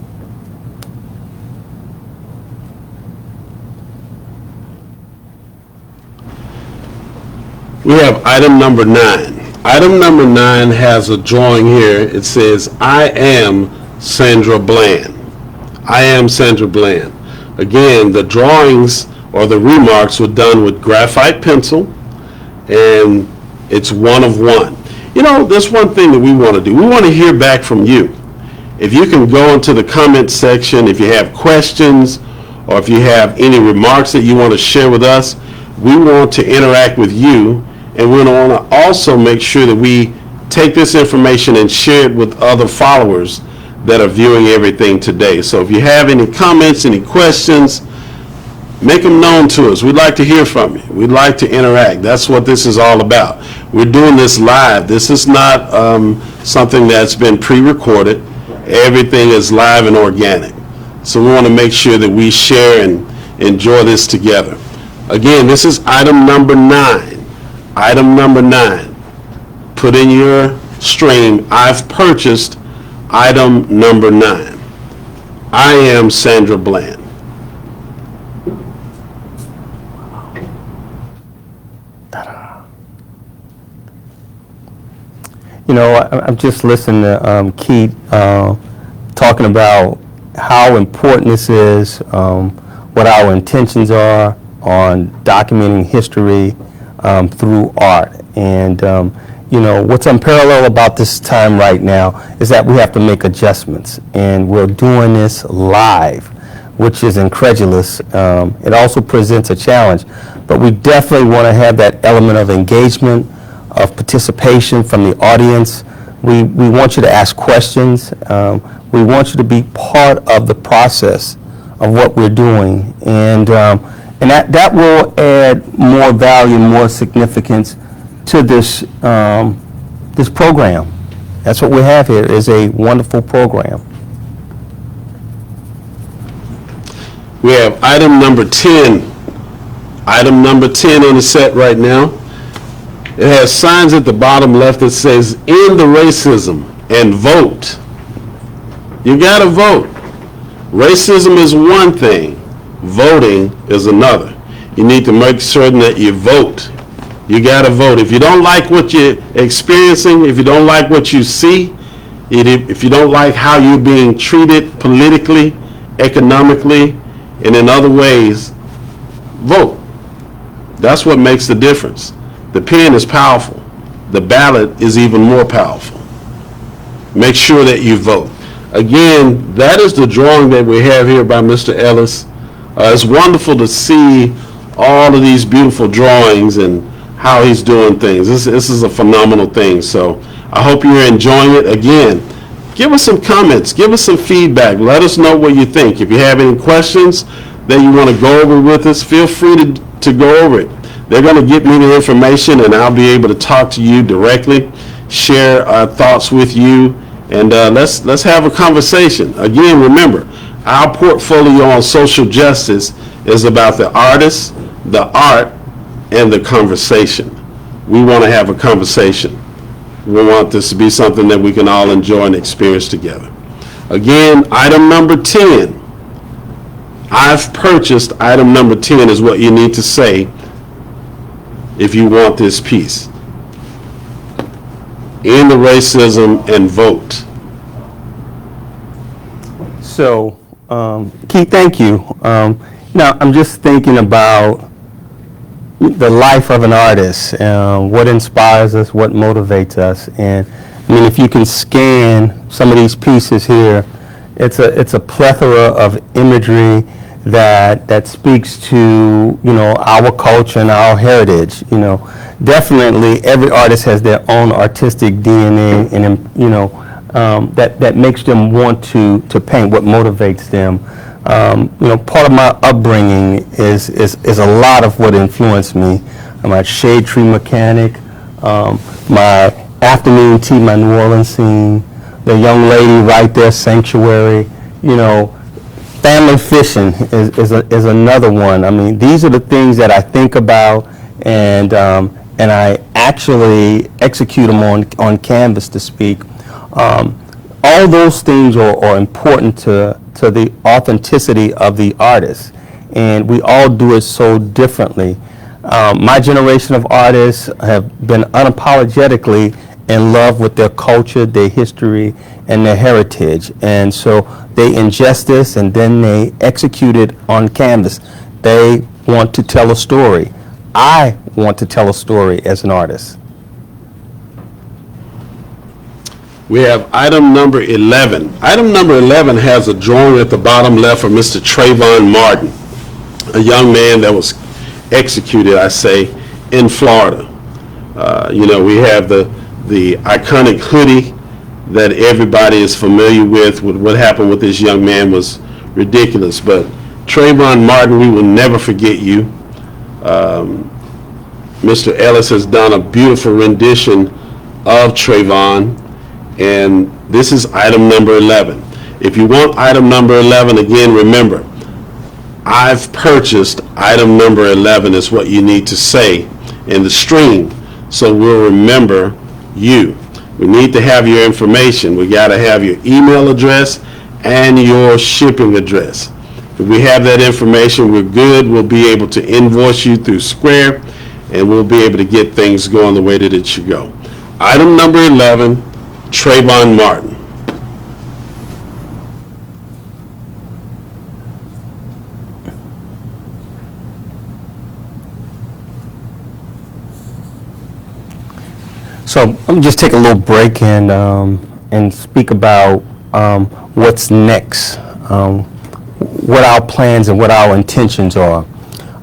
We have item number 9. Item number 9 has a drawing here. It says, I am Sandra Bland. I am Sandra Bland. Again, the drawings or the remarks were done with graphite pencil, and it's 1 of 1. There's one thing that we want to do. We want to hear back from you. If you can go into the comment section, if you have questions or if you have any remarks that you want to share with us, we want to interact with you, and we want to also make sure that we take this information and share it with other followers that are viewing everything today. So if you have any comments, any questions, make them known to us. We'd like to hear from you. We'd like to interact. That's what this is all about. We're doing this live. This is not something that's been pre-recorded. Everything is live and organic. So we want to make sure that we share and enjoy this together. Again, this is item number 9. Item number 9. Put in your stream, I've purchased item number 9. I am Sandra Bland. I'm just listening to Keith talking about how important this is, what our intentions are on documenting history through art. And, what's unparalleled about this time right now is that we have to make adjustments. And we're doing this live, which is incredulous. It also presents a challenge. But we definitely want to have that element of engagement, of participation from the audience. We want you to ask questions. We want you to be part of the process of what we're doing. And that will add more value, more significance to this this program. That's what we have here, is a wonderful program. We have item number 10. Item number 10 on the set right now. It has signs at the bottom left that says, end the racism and vote. You gotta vote. Racism is one thing. Voting is another. You need to make certain that you vote. You gotta vote. If you don't like what you're experiencing, if you don't like what you see, if you don't like how you're being treated politically, economically, and in other ways, vote. That's what makes the difference. The pen is powerful. The ballot is even more powerful. Make sure that you vote. Again, that is the drawing that we have here by Mr. Ellis. It's wonderful to see all of these beautiful drawings and how he's doing things. This is a phenomenal thing. So I hope you're enjoying it. Again, give us some comments. Give us some feedback. Let us know what you think. If you have any questions that you want to go over with us, feel free to go over it. They're going to get me the information, and I'll be able to talk to you directly, share our thoughts with you, and let's have a conversation. Again, remember, our portfolio on social justice is about the artists, the art, and the conversation. We want to have a conversation. We want this to be something that we can all enjoy and experience together. Again, item number 10. I've purchased item number 10 is what you need to say if you want this piece. End the racism and vote. So, Keith, thank you. Now, I'm just thinking about the life of an artist, what inspires us, what motivates us. And I mean, if you can scan some of these pieces here, it's a plethora of imagery that speaks to, our culture and our heritage. Definitely every artist has their own artistic DNA, and that makes them want to paint, what motivates them. Part of my upbringing is a lot of what influenced me. I'm a shade tree mechanic, my afternoon tea, my New Orleans scene, the young lady right there, Sanctuary, family fishing is another one. I mean, these are the things that I think about, and I actually execute them on canvas, to speak. All those things are important to the authenticity of the artist, and we all do it so differently. My generation of artists have been unapologetically in love with their culture, their history, and their heritage, and so they ingest this and then they execute it on canvas. They want to tell a story. I want to tell a story as an artist. We have item number 11. Item number 11 has a drawing at the bottom left of Mr. Trayvon Martin, a young man that was executed, I say, in Florida. We have the iconic hoodie that everybody is familiar with. What happened with this young man was ridiculous. But Trayvon Martin, we will never forget you. Mr. Ellis has done a beautiful rendition of Trayvon. And this is item number 11. If you want item number 11, again, remember, I've purchased item number 11 is what you need to say in the stream, so we'll remember you. We need to have your information. We got to have your email address and your shipping address. If we have that information, we're good. We'll be able to invoice you through Square, and we'll be able to get things going the way that it should go. Item number 11, Trayvon Martin. So let me just take a little break and speak about what's next, what our plans and what our intentions are.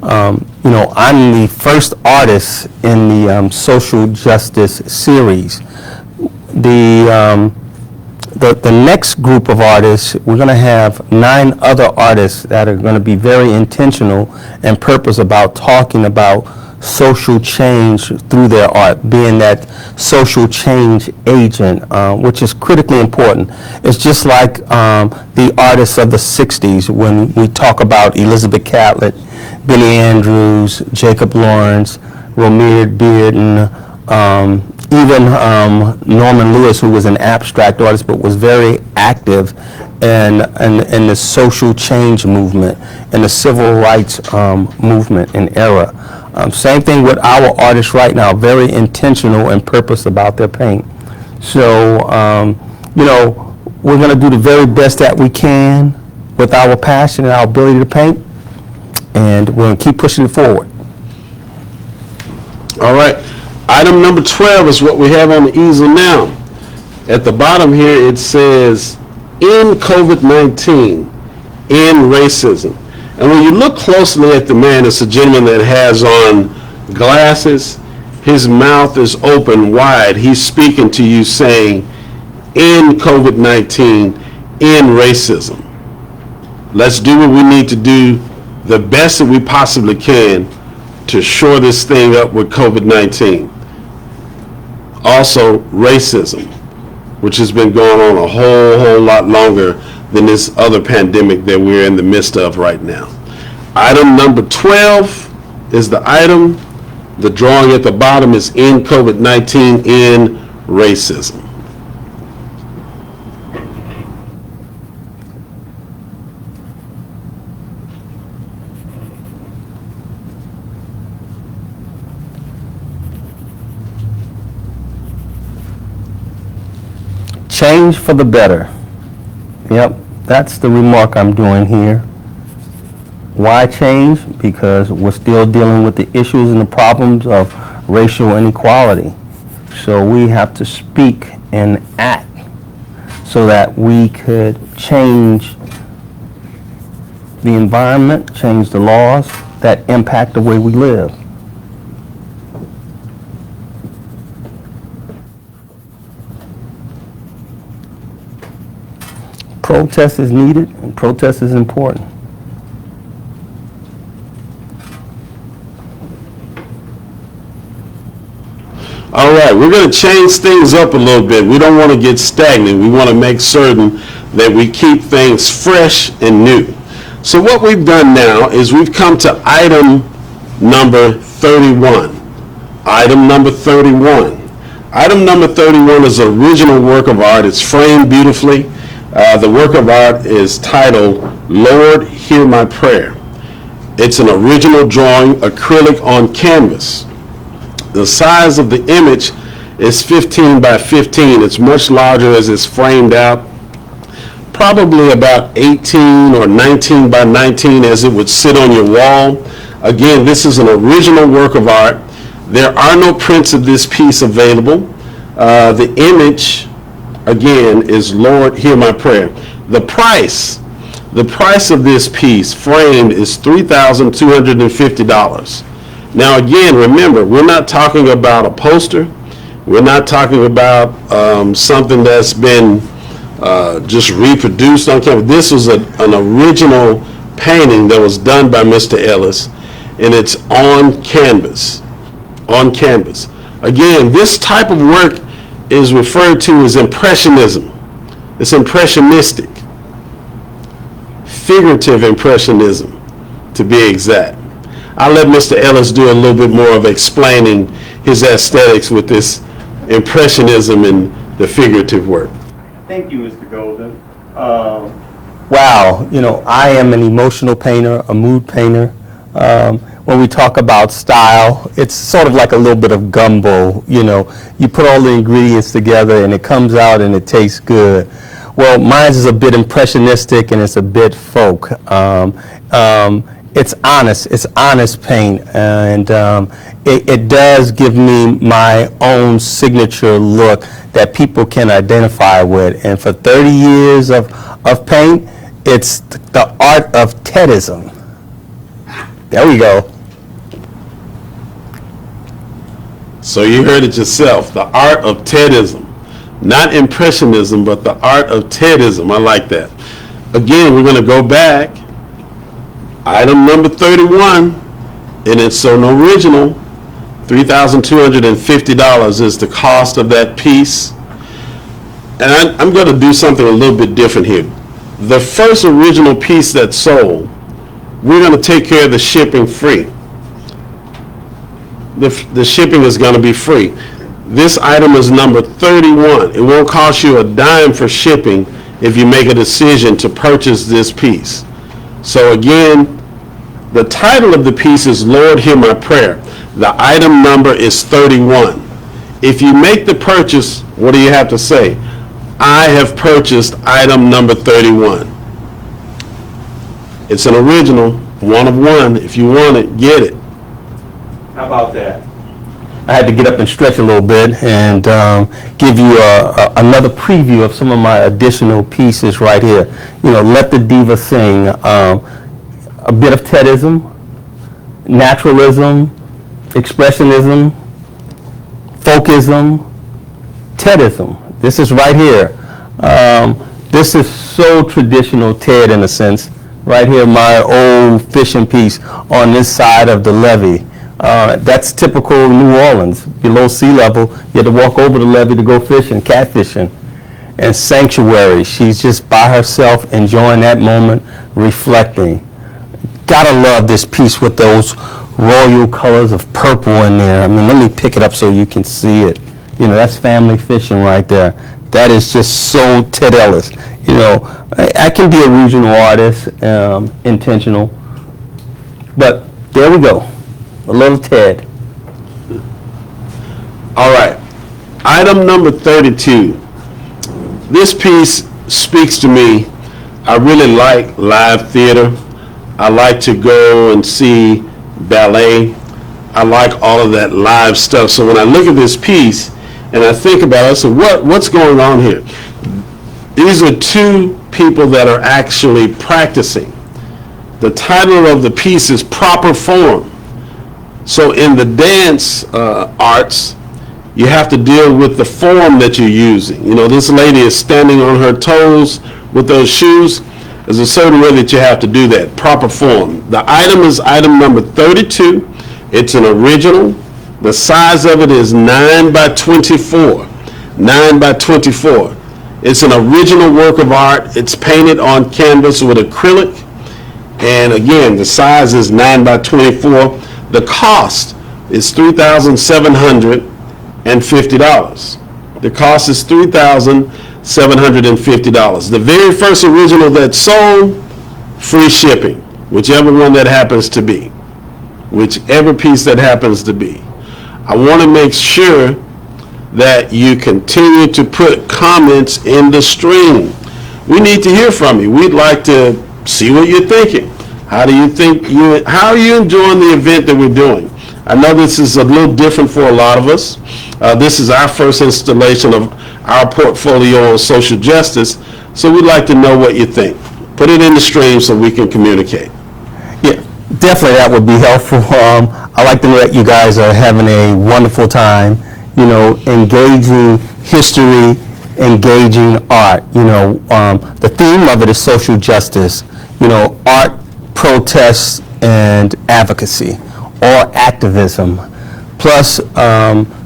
I'm the first artist in the social justice series. The next group of artists, we're going to have 9 other artists that are going to be very intentional and purpose about talking about social change through their art, being that social change agent, which is critically important. It's just like the artists of the 60s when we talk about Elizabeth Catlett, Billy Andrews, Jacob Lawrence, Romare Bearden, even Norman Lewis, who was an abstract artist but was very active in the social change movement and the civil rights movement and era. Same thing with our artists right now, very intentional and purpose about their paint. So, we're going to do the very best that we can with our passion and our ability to paint, and we're going to keep pushing it forward. All right. Item number 12 is what we have on the easel now. At the bottom here, it says, "End COVID-19, end racism." And when you look closely at the man, it's a gentleman that has on glasses. His mouth is open wide. He's speaking to you saying, "End COVID-19, end racism." Let's do what we need to do, the best that we possibly can, to shore this thing up with COVID-19. Also, racism, which has been going on a whole lot longer than this other pandemic that we're in the midst of right now. Item number 12 is the item. The drawing at the bottom is End COVID-19, End Racism. Change for the better. Yep, that's the remark I'm doing here. Why change? Because we're still dealing with the issues and the problems of racial inequality. So we have to speak and act so that we could change the environment, change the laws that impact the way we live. Protest is needed, and protest is important. All right, we're going to change things up a little bit. We don't want to get stagnant. We want to make certain that we keep things fresh and new. So what we've done now is we've come to item number 31. Item number 31. Item number 31 is an original work of art. It's framed beautifully. The work of art is titled, Lord, Hear My Prayer. It's an original drawing, acrylic on canvas. The size of the image is 15 by 15. It's much larger as it's framed out. Probably about 18 or 19 by 19 as it would sit on your wall. Again, this is an original work of art. There are no prints of this piece available. The image, again, is Lord, Hear My Prayer. The price of this piece framed is $3,250. Now again, remember, we're not talking about a poster. We're not talking about something that's been just reproduced on camera. This is an original painting that was done by Mr. Ellis, and it's on canvas. On canvas. Again, this type of work is referred to as impressionism. It's impressionistic. Figurative impressionism, to be exact. I'll let Mr. Ellis do a little bit more of explaining his aesthetics with this impressionism and the figurative work. Thank you, Mr. Golden. Wow, I am an emotional painter, a mood painter. When we talk about style, it's sort of like a little bit of gumbo. You put all the ingredients together and it comes out and it tastes good. Well, mine is a bit impressionistic and it's a bit folk. It's honest paint, and it does give me my own signature look that people can identify with. And for 30 years of paint, it's the art of Tedism. There we go. So you heard it yourself, the art of Tedism. Not impressionism, but the art of Tedism. I like that. Again, we're going to go back. Item number 31, and it's an original. $3,250 is the cost of that piece. And I'm going to do something a little bit different here. The first original piece that's sold, we're going to take care of the shipping free. The shipping is going to be free. This item is number 31. It won't cost you a dime for shipping if you make a decision to purchase this piece. So again, the title of the piece is Lord, Hear My Prayer. The item number is 31. If you make the purchase, what do you have to say? I have purchased item number 31. It's an original, one of one. If you want it, get it. How about that? I had to get up and stretch a little bit and give you another preview of some of my additional pieces right here. Let the Diva Sing. A bit of Tedism, naturalism, expressionism, folkism, Tedism. This is right here. This is so traditional Ted in a sense. Right here, my old fishing piece on this side of the levee. That's typical New Orleans. Below sea level, you have to walk over the levee to go fishing, catfishing. And Sanctuary, she's just by herself enjoying that moment, reflecting. gotta love this piece with those royal colors of purple in there. I mean, let me pick it up so you can see it. You know, that's family fishing right there. That is just so Ted Ellis. You know, I can be a regional artist, intentional, but there we go, a little Ted. All right, item number 32. This piece speaks to me. I really like live theater. I like to go and see ballet. I like all of that live stuff. So when I look at this piece and I think about it, I say, what's going on here? These are two people that are actually practicing. The title of the piece is Proper Form. So in the dance arts, you have to deal with the form that you're using. You know, this lady is standing on her toes with those shoes. There's a certain way that you have to do that, proper form. The item is item number 32. It's an original. The size of it is 9 by 24. 9 by 24. It's an original work of art. It's painted on canvas with acrylic. And again, the size is 9 by 24. The cost is $3,750. The cost is $3,750. The very first original that's sold, free shipping, whichever one that happens to be, whichever piece that happens to be. I want to make sure that you continue to put comments in the stream. We need to hear from you. We'd like to see what you're thinking. How are you enjoying the event that we're doing? I know this is a little different for a lot of us. This is our first installation of our portfolio on social justice, so we'd like to know what you think. Put it in the stream so we can communicate. Yeah, definitely that would be helpful. I like to know that you guys are having a wonderful time, you know, engaging history, engaging art. You know, the theme of it is social justice, you know, art, protests, and advocacy, or activism, plus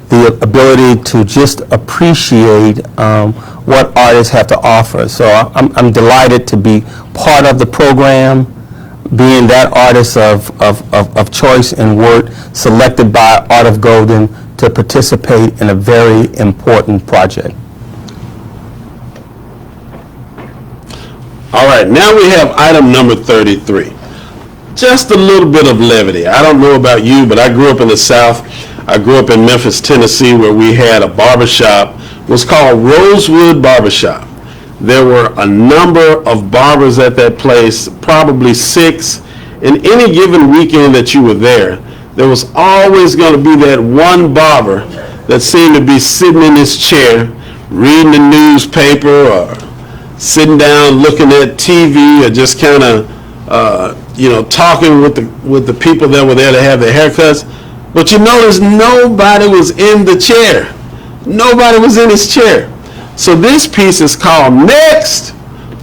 the ability to just appreciate what artists have to offer. So I'm delighted to be part of the program, being that artist of choice and work selected by Art of Golden to participate in a very important project. All right, now we have item number 33. Just a little bit of levity. I don't know about you, but I grew up in the South. I grew up in Memphis, Tennessee, where we had a barbershop. It was called Rosewood Barbershop. There were a number of barbers at that place, probably 6. And any given weekend that you were there was always going to be that one barber that seemed to be sitting in his chair, reading the newspaper or sitting down looking at TV, or just kind of talking with the people that were there to have their haircuts. But you notice nobody was in the chair. Nobody was in his chair. So this piece is called Next.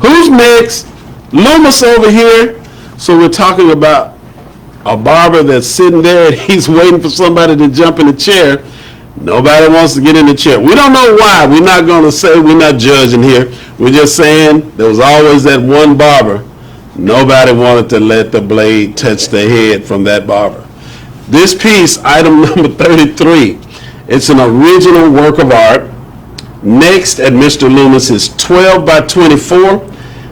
Who's next? Loomis over here. So we're talking about a barber that's sitting there and he's waiting for somebody to jump in the chair. Nobody wants to get in the chair. We don't know why. We're not going to say, we're not judging here. We're just saying there was always that one barber. Nobody wanted to let the blade touch their head from that barber. This piece, item number 33, it's an original work of art. Next at Mr. Loomis is 12 by 24.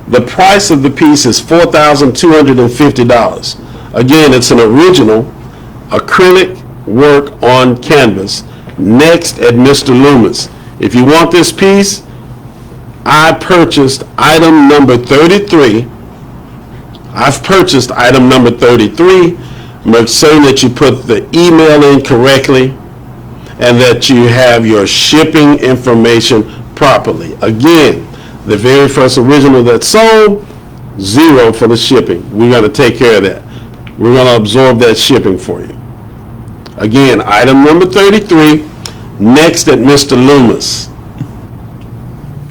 The price of the piece is $4,250. Again, it's an original acrylic work on canvas. Next at Mr. Loomis. If you want this piece, I purchased item number 33. I've purchased item number 33. Make certain that you put the email in correctly and that you have your shipping information properly. Again, the very first original that sold, $0 for the shipping. We're going to take care of that. We're going to absorb that shipping for you. Again, item number 33, next at Mr. Loomis.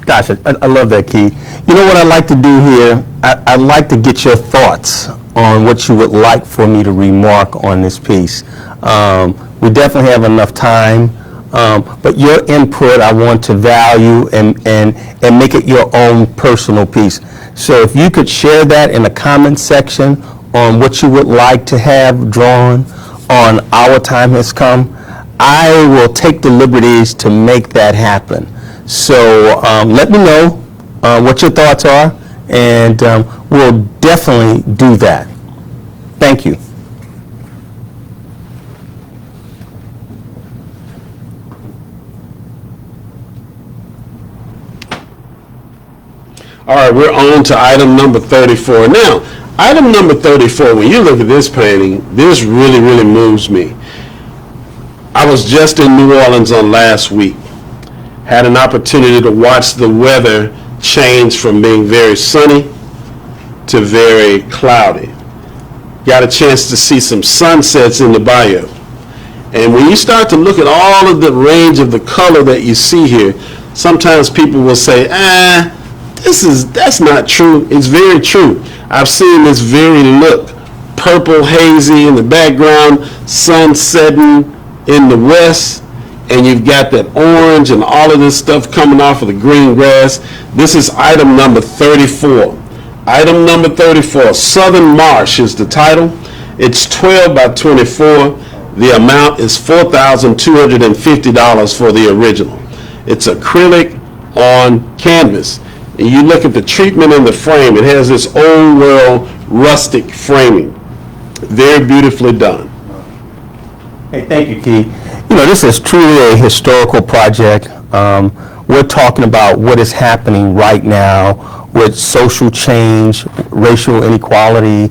Gosh, I love that, Keith. You know what I like to do here? I'd like to get your thoughts on what you would like for me to remark on this piece. We definitely have enough time, but your input I want to value and make it your own personal piece. So if you could share that in the comment section on what you would like to have drawn on Our Time Has Come, I will take the liberties to make that happen. So let me know what your thoughts are, and we'll definitely do that. Thank you. All right, we're on to item number 34. Now, item number 34, when you look at this painting, this really, really moves me. I was just in New Orleans on last week. Had an opportunity to watch the weather change from being very sunny to very cloudy. Got a chance to see some sunsets in the bayou. And when you start to look at all of the range of the color that you see here, sometimes people will say, that's not true. It's very true. I've seen this very look. Purple hazy in the background, sun setting in the west, and you've got that orange and all of this stuff coming off of the green grass. This is item number 34. Item number 34, Southern Marsh is the title. It's 12 by 24. The amount is $4,250 for the original. It's acrylic on canvas. And you look at the treatment in the frame, it has this old world rustic framing. Very beautifully done. Hey, thank you, Keith. You know, this is truly a historical project. We're talking about what is happening right now with social change, racial inequality,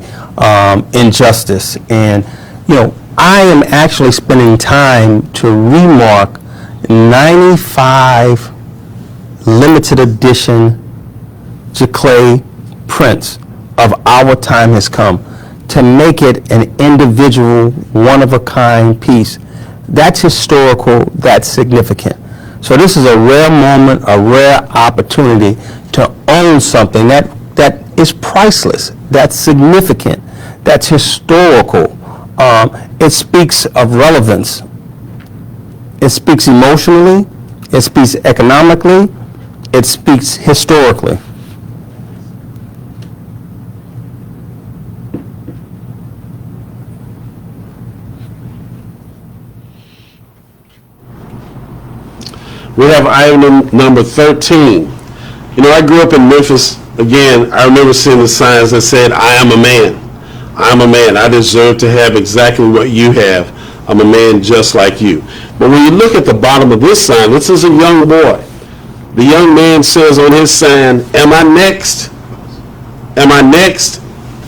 injustice. And, you know, I am actually spending time to remark 95 limited edition Jaclay prints of Our Time Has Come to make it an individual, one-of-a-kind piece. That's historical, that's significant. So this is a rare moment, a rare opportunity to own something that is priceless, that's significant, that's historical. It speaks of relevance. It speaks emotionally, it speaks economically, it speaks historically. We have item number 13. You know, I grew up in Memphis. Again, I remember seeing the signs that said, I am a man. I'm a man. I deserve to have exactly what you have. I'm a man just like you. But when you look at the bottom of this sign, this is a young boy. The young man says on his sign, am I next? Am I next?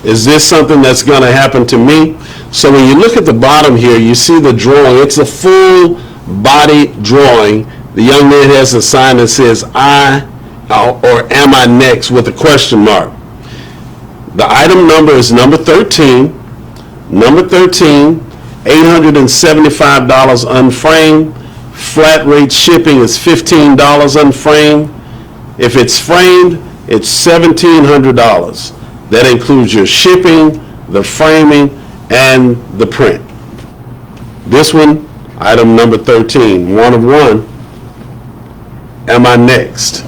Is this something that's going to happen to me? So when you look at the bottom here, you see the drawing. It's a full body drawing. The young man has a sign that says, I, or am I next, with a question mark. The item number is number 13. Number 13, $875 unframed. Flat rate shipping is $15 unframed. If it's framed, it's $1,700. That includes your shipping, the framing, and the print. This one, item number 13, one of one. Am I next?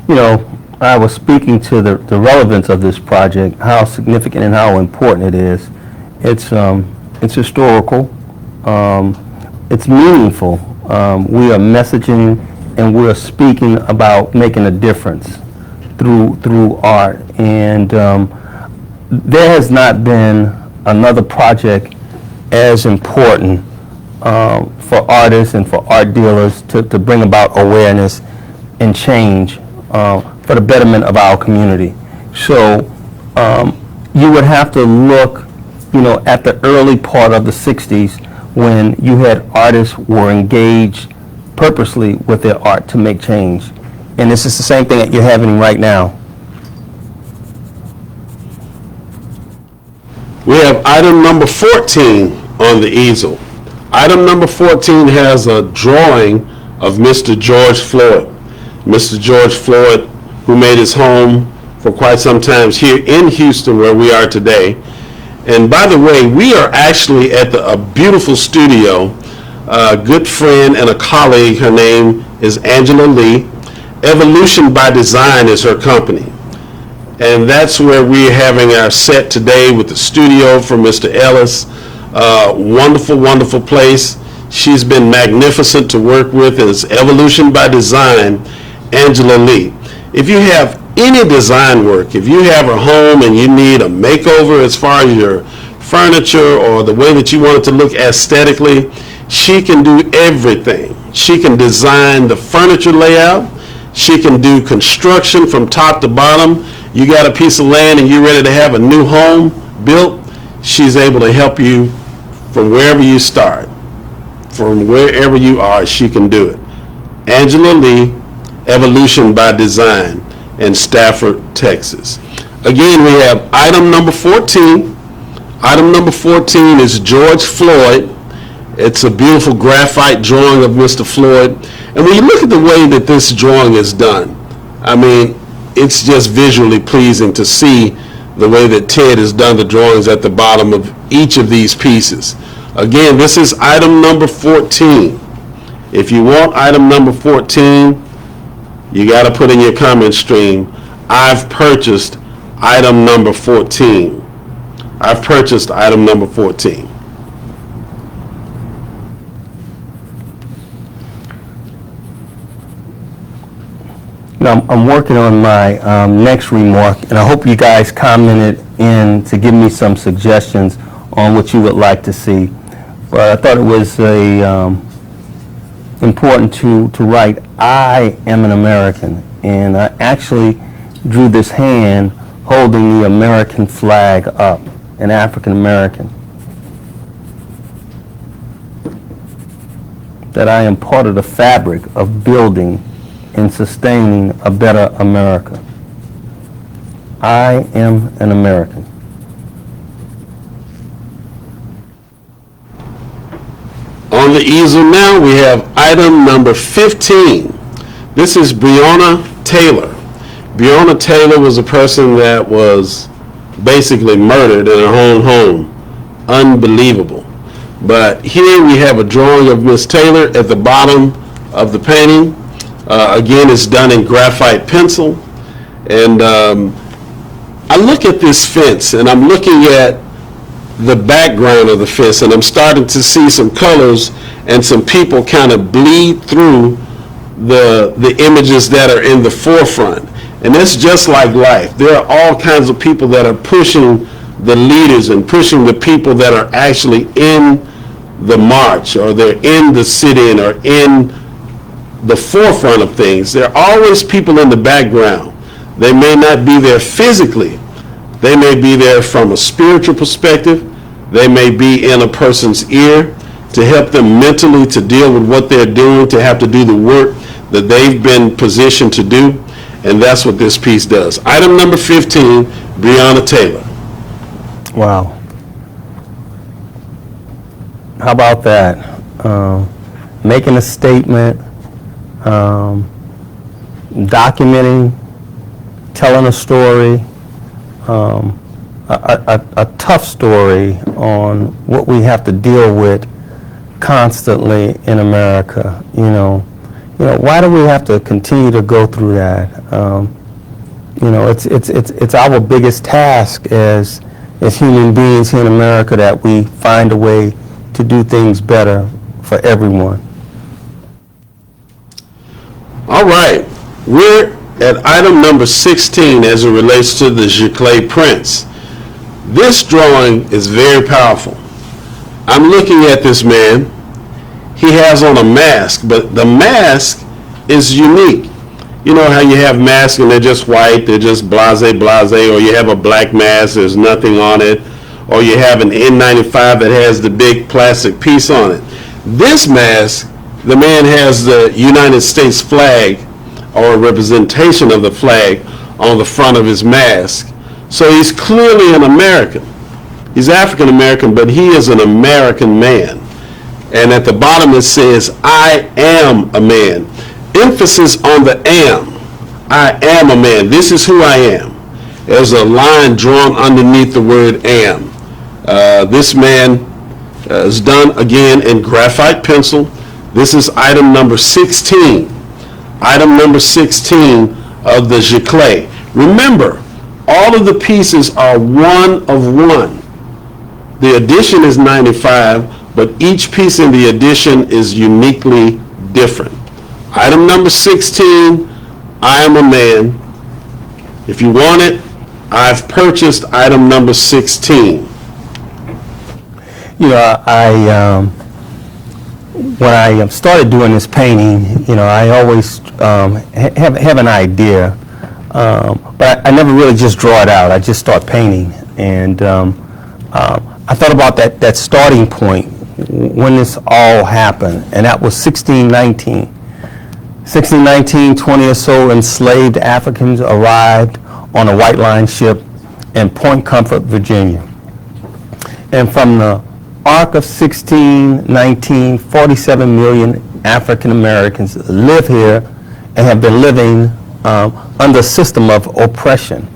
You know, I was speaking to the relevance of this project, how significant and how important it is. It's historical. It's meaningful. We are messaging and we are speaking about making a difference through art. And there has not been another project as important for artists and for art dealers to bring about awareness and change for the betterment of our community. So you would have to look, you know, at the early part of the 60s when you had artists were engaged purposely with their art to make change. And this is the same thing that you're having right now. We have item number 14 on the easel. Item number 14 has a drawing of Mr. George Floyd. Mr. George Floyd, who made his home for quite some time here in Houston, where we are today. And by the way, we are actually at a beautiful studio. A good friend and a colleague, her name is Angela Lee. Evolution by Design is her company. And that's where we're having our set today with the studio for Mr. Ellis. Wonderful, wonderful place. She's been magnificent to work with. It's Evolution by Design, Angela Lee. If you have any design work, if you have a home and you need a makeover as far as your furniture or the way that you want it to look aesthetically, she can do everything. She can design the furniture layout. She can do construction from top to bottom. You got a piece of land and you're ready to have a new home built, she's able to help you from wherever you start. From wherever you are, she can do it. Angela Lee, Evolution by Design in Stafford, Texas. Again, we have item number 14. Item number 14 is George Floyd. It's a beautiful graphite drawing of Mr. Floyd. And when you look at the way that this drawing is done, I mean, it's just visually pleasing to see the way that Ted has done the drawings at the bottom of each of these pieces. Again, this is item number 14. If you want item number 14, you got to put in your comment stream, I've purchased item number 14. I've purchased item number 14. Now, I'm working on my next remark, and I hope you guys commented in to give me some suggestions on what you would like to see. But I thought it was important to write, I am an American. And I actually drew this hand holding the American flag up, an African American. That I am part of the fabric of building and sustaining a better America. I am an American. On the easel now, we have item number 15. This is Breonna Taylor. Breonna Taylor was a person that was basically murdered in her own home. Unbelievable. But here we have a drawing of Miss Taylor at the bottom of the painting. Again, it's done in graphite pencil. And I look at this fence and I'm looking at the background of the fence and I'm starting to see some colors and some people kind of bleed through the images that are in the forefront. And it's just like life. There are all kinds of people that are pushing the leaders and pushing the people that are actually in the march, or they're in the sit-in, or in the forefront of things. There are always people in the background. They may not be there physically. They may be there from a spiritual perspective. They may be in a person's ear to help them mentally to deal with what they're doing, to have to do the work that they've been positioned to do. And that's what this piece does. Item number 15, Breonna Taylor. Wow. How about that? Making a statement, documenting, telling a story, a tough story on what we have to deal with constantly in America. You know, why do we have to continue to go through that? It's our biggest task as human beings here in America, that we find a way to do things better for everyone. All right, we're at item number 16 as it relates to the Giclée prints. This drawing is very powerful. I'm looking at this man. He has on a mask, but the mask is unique. You know how you have masks and they're just white, they're just blase, or you have a black mask, there's nothing on it, or you have an N95 that has the big plastic piece on it. This mask, the man has the United States flag, or a representation of the flag, on the front of his mask. So he's clearly an American. He's African American, but he is an American man. And at the bottom it says, I am a man. Emphasis on the am. I am a man. This is who I am. There's a line drawn underneath the word am. This man is done again in graphite pencil. This is item number 16. Item number 16 of the giclée. Remember, all of the pieces are one of one. The addition is 95, but each piece in the addition is uniquely different. Item number 16, I am a man. If you want it, I've purchased item number 16. You know, when I started doing this painting, you know, I always have an idea, but I never really just draw it out. I just start painting, and I thought about that starting point when this all happened, and that was 1619. 1619, 20 or so enslaved Africans arrived on a White Line ship in Point Comfort, Virginia. And from the arc of 1619, 47 million African Americans live here and have been living under a system of oppression.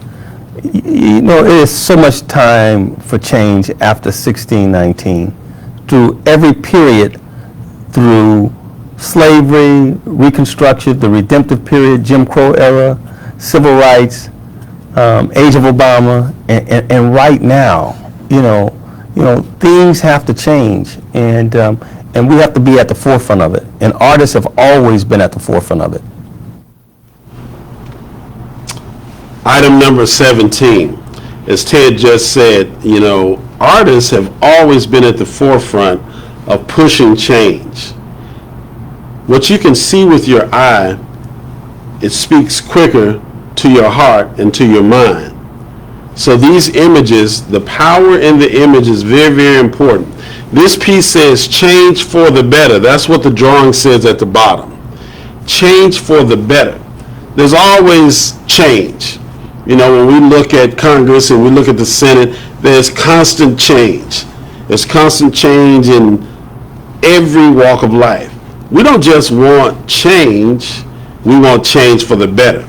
You know, it is so much time for change after 1619, through every period, through slavery, Reconstruction, the redemptive period, Jim Crow era, civil rights, age of Obama, and right now, you know, things have to change, and we have to be at the forefront of it. And artists have always been at the forefront of it. Item number 17, as Ted just said, you know, artists have always been at the forefront of pushing change. What you can see with your eye, it speaks quicker to your heart and to your mind. So these images, the power in the image is very, very important. This piece says change for the better. That's what the drawing says at the bottom. Change for the better. There's always change. You know, when we look at Congress and we look at the Senate, there's constant change. There's constant change in every walk of life. We don't just want change, we want change for the better.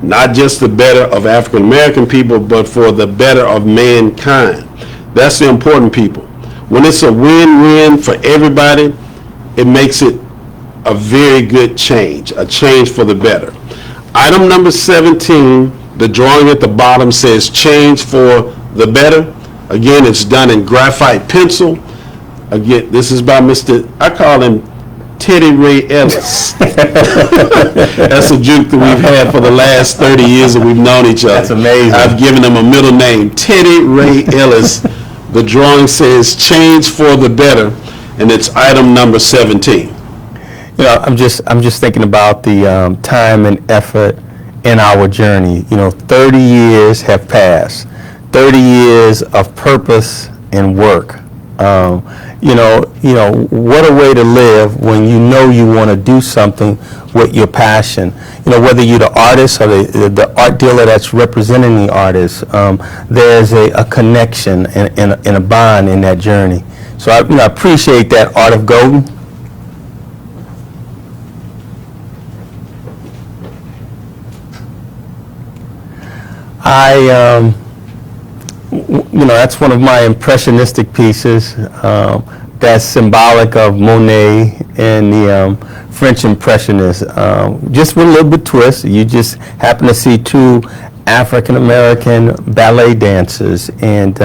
Not just the better of African American people, but for the better of mankind. That's the important people. When it's a win-win for everybody, it makes it a very good change, a change for the better. Item number 17, the drawing at the bottom says change for the better. Again, it's done in graphite pencil. Again, this is by Mr., I call him Teddy Ray Ellis. That's a joke that we've had for the last 30 years that we've known each other. That's amazing. I've given him a middle name, Teddy Ray Ellis. The drawing says change for the better, and it's item number 17. You know, I'm just thinking about the time and effort in our journey. You know, 30 years have passed. 30 years of purpose and work. You know, what a way to live when you know you want to do something with your passion. You know, whether you're the artist or the art dealer that's representing the artist, there's a connection and a bond in that journey. So I appreciate that, Art of Golden. You know, that's one of my impressionistic pieces. That's symbolic of Monet and the French Impressionists. Just with a little bit twist, you just happen to see two African-American ballet dancers, and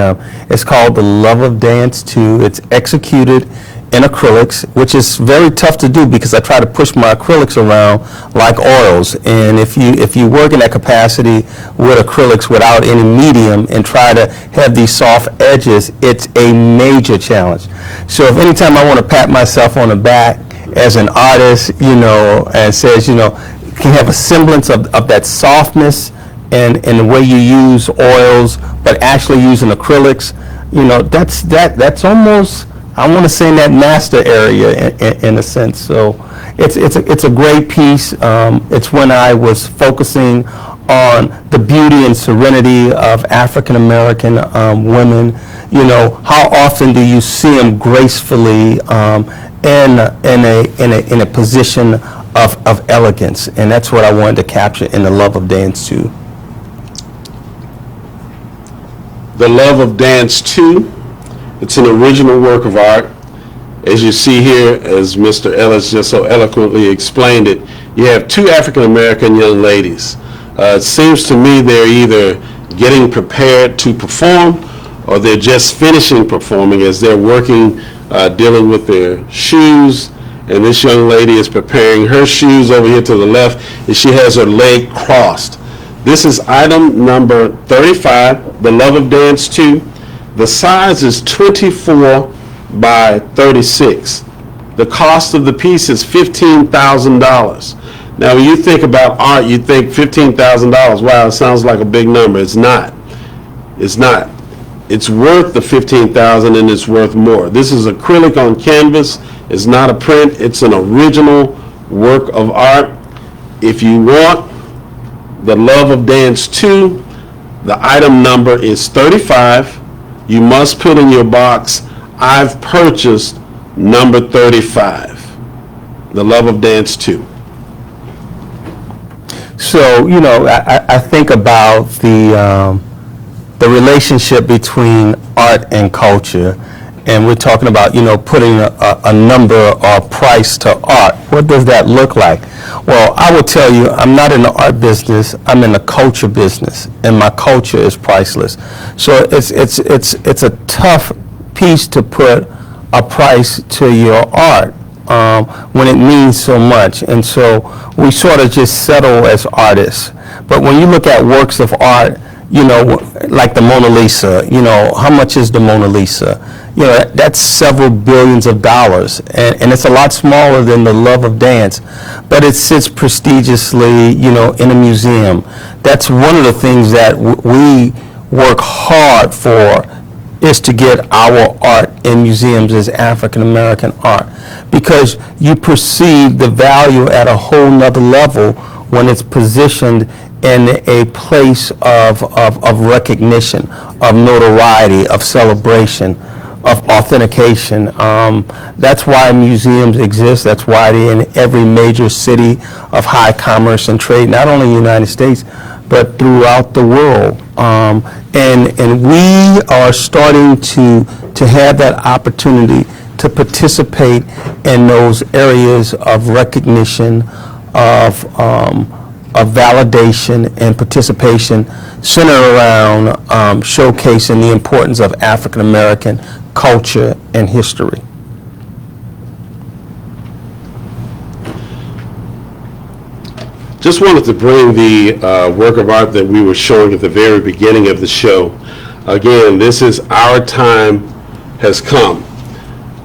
it's called The Love of Dance 2. It's executed in acrylics, which is very tough to do because I try to push my acrylics around like oils. And if you work in that capacity with acrylics without any medium and try to have these soft edges, it's a major challenge. So if anytime I want to pat myself on the back as an artist, you know, and says, you know, can have a semblance of that softness and the way you use oils, but actually using acrylics, you know, that's almost, I want to say, in that master area in a sense. So it's a great piece. It's when I was focusing on the beauty and serenity of African American women. You know, how often do you see them gracefully in a position of elegance? And that's what I wanted to capture in The Love of Dance 2. The Love of Dance 2. It's an original work of art. As you see here, as Mr. Ellis just so eloquently explained it, you have two African American young ladies. It seems to me they're either getting prepared to perform or they're just finishing performing as they're working, dealing with their shoes. And this young lady is preparing her shoes over here to the left, and she has her leg crossed. This is item number 35, the Love of Dance 2. The size is 24 by 36. The cost of the piece is $15,000. Now, when you think about art, you think $15,000. Wow, it sounds like a big number. It's not. It's not. It's worth the $15,000 and it's worth more. This is acrylic on canvas. It's not a print. It's an original work of art. If you want the Love of Dance 2, the item number is 35. You must put in your box, I've purchased number 35, the Love of Dance 2. So, I think about the relationship between art and culture, and we're talking about, putting a number or price to art. What does that look like? Well, I will tell you, I'm not in the art business. I'm in the culture business, and my culture is priceless. So it's a tough piece to put a price to your art when it means so much. And so we sort of just settle as artists. But when you look at works of art, like the Mona Lisa, how much is the Mona Lisa? That's several billions of dollars, and it's a lot smaller than the Love of Dance, but it sits prestigiously, in a museum. That's one of the things that we work hard for, is to get our art in museums as African American art, because you perceive the value at a whole nother level when it's positioned in a place of recognition, of notoriety, of celebration, of authentication. That's why museums exist. That's why they're in every major city of high commerce and trade, not only in the United States, but throughout the world. And we are starting to have that opportunity to participate in those areas of recognition, of validation and participation centered around showcasing the importance of African American culture and history. Just wanted to bring the work of art that we were showing at the very beginning of the show. Again, this is Our Time Has Come.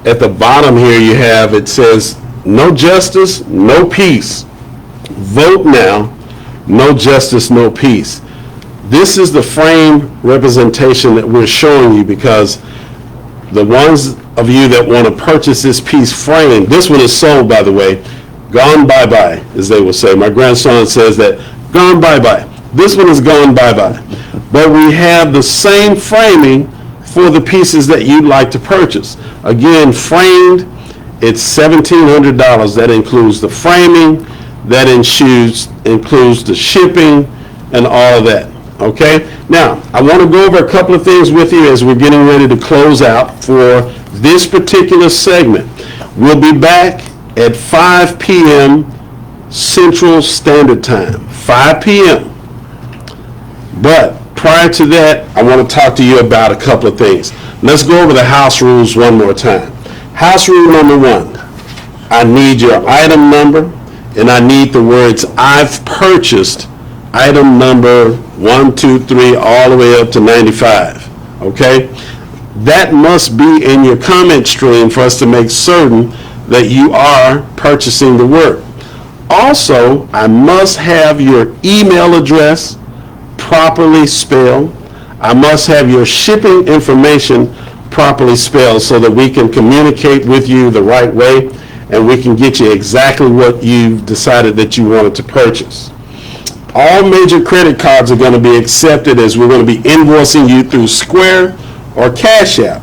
At the bottom here you have, it says, no justice, no peace. Vote now. No justice, no peace. This is the frame representation that we're showing you, because the ones of you that want to purchase this piece framed, this one is sold, by the way, gone bye-bye, as they will say. My grandson says that, gone bye-bye. This one is gone bye-bye. But we have the same framing for the pieces that you'd like to purchase. Again, framed, it's $1,700. That includes the framing, that includes the shipping and all of that. Okay? Now, I want to go over a couple of things with you as we're getting ready to close out for this particular segment. We'll be back at 5 p.m. Central Standard Time. 5 p.m. But prior to that, I want to talk to you about a couple of things. Let's go over the house rules one more time. House rule number 1. I need your item number, and I need the words I've purchased, item number 1, 2, 3, all the way up to 95. Okay? That must be in your comment stream for us to make certain that you are purchasing the work. Also, I must have your email address properly spelled. I must have your shipping information properly spelled so that we can communicate with you the right way and we can get you exactly what you've decided that you wanted to purchase. All major credit cards are going to be accepted, as we're going to be invoicing you through Square or Cash App,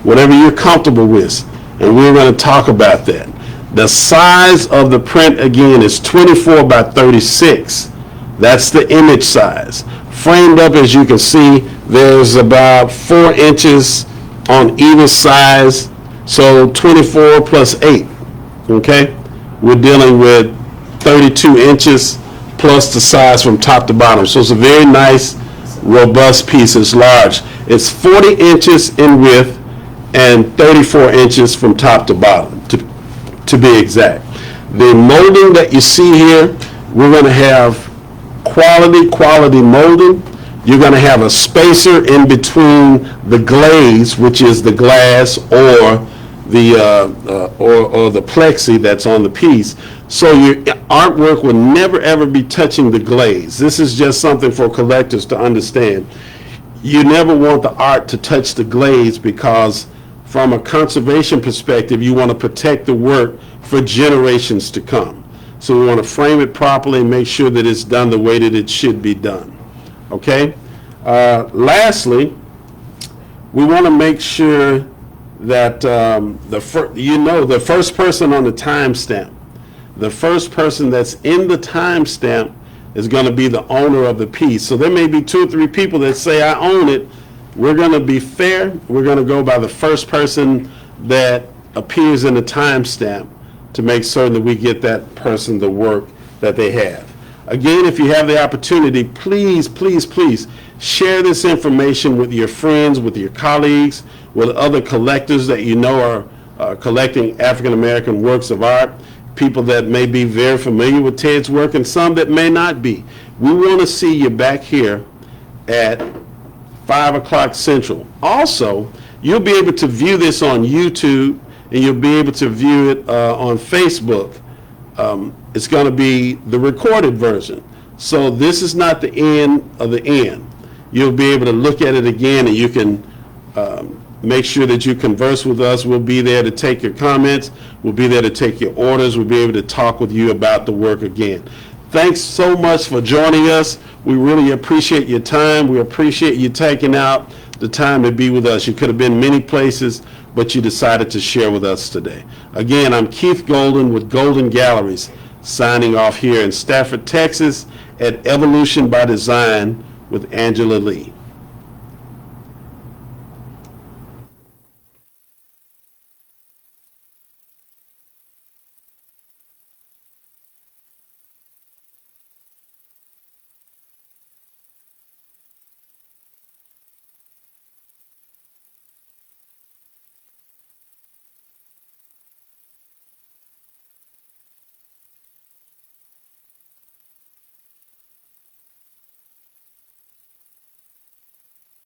whatever you're comfortable with, and we're going to talk about that. The size of the print, again, is 24 by 36. That's the image size. Framed up, as you can see, there's about 4 inches on either side So 24 plus 8, okay? We're dealing with 32 inches plus the size from top to bottom. So it's a very nice, robust piece. It's large. It's 40 inches in width and 34 inches from top to bottom, to be exact. The molding that you see here, we're going to have quality molding. You're going to have a spacer in between the glaze, which is the glass or the plexi that's on the piece. So your artwork will never ever be touching the glaze. This is just something for collectors to understand. You never want the art to touch the glaze because from a conservation perspective, you want to protect the work for generations to come. So we want to frame it properly and make sure that it's done the way that it should be done. Okay? Lastly, we want to make sure that the first person on the timestamp, the first person that's in the timestamp is going to be the owner of the piece. So there may be 2 or 3 people that say, I own it. We're going to be fair. We're going to go by the first person that appears in the timestamp to make certain that we get that person the work that they have. Again, if you have the opportunity, please, please, please share this information with your friends, with your colleagues, with other collectors that you know are collecting African American works of art, people that may be very familiar with Ted's work and some that may not be. We want to see you back here at 5 o'clock Central. Also, you'll be able to view this on YouTube and you'll be able to view it on Facebook. It's going to be the recorded version. So this is not the end of the end. You'll be able to look at it again and you can make sure that you converse with us. We'll be there to take your comments. We'll be there to take your orders. We'll be able to talk with you about the work again. Thanks so much for joining us. We really appreciate your time. We appreciate you taking out the time to be with us. You could have been many places, but you decided to share with us today. Again, I'm Keith Golden with Golden Galleries, signing off here in Stafford, Texas at Evolution by Design with Angela Lee.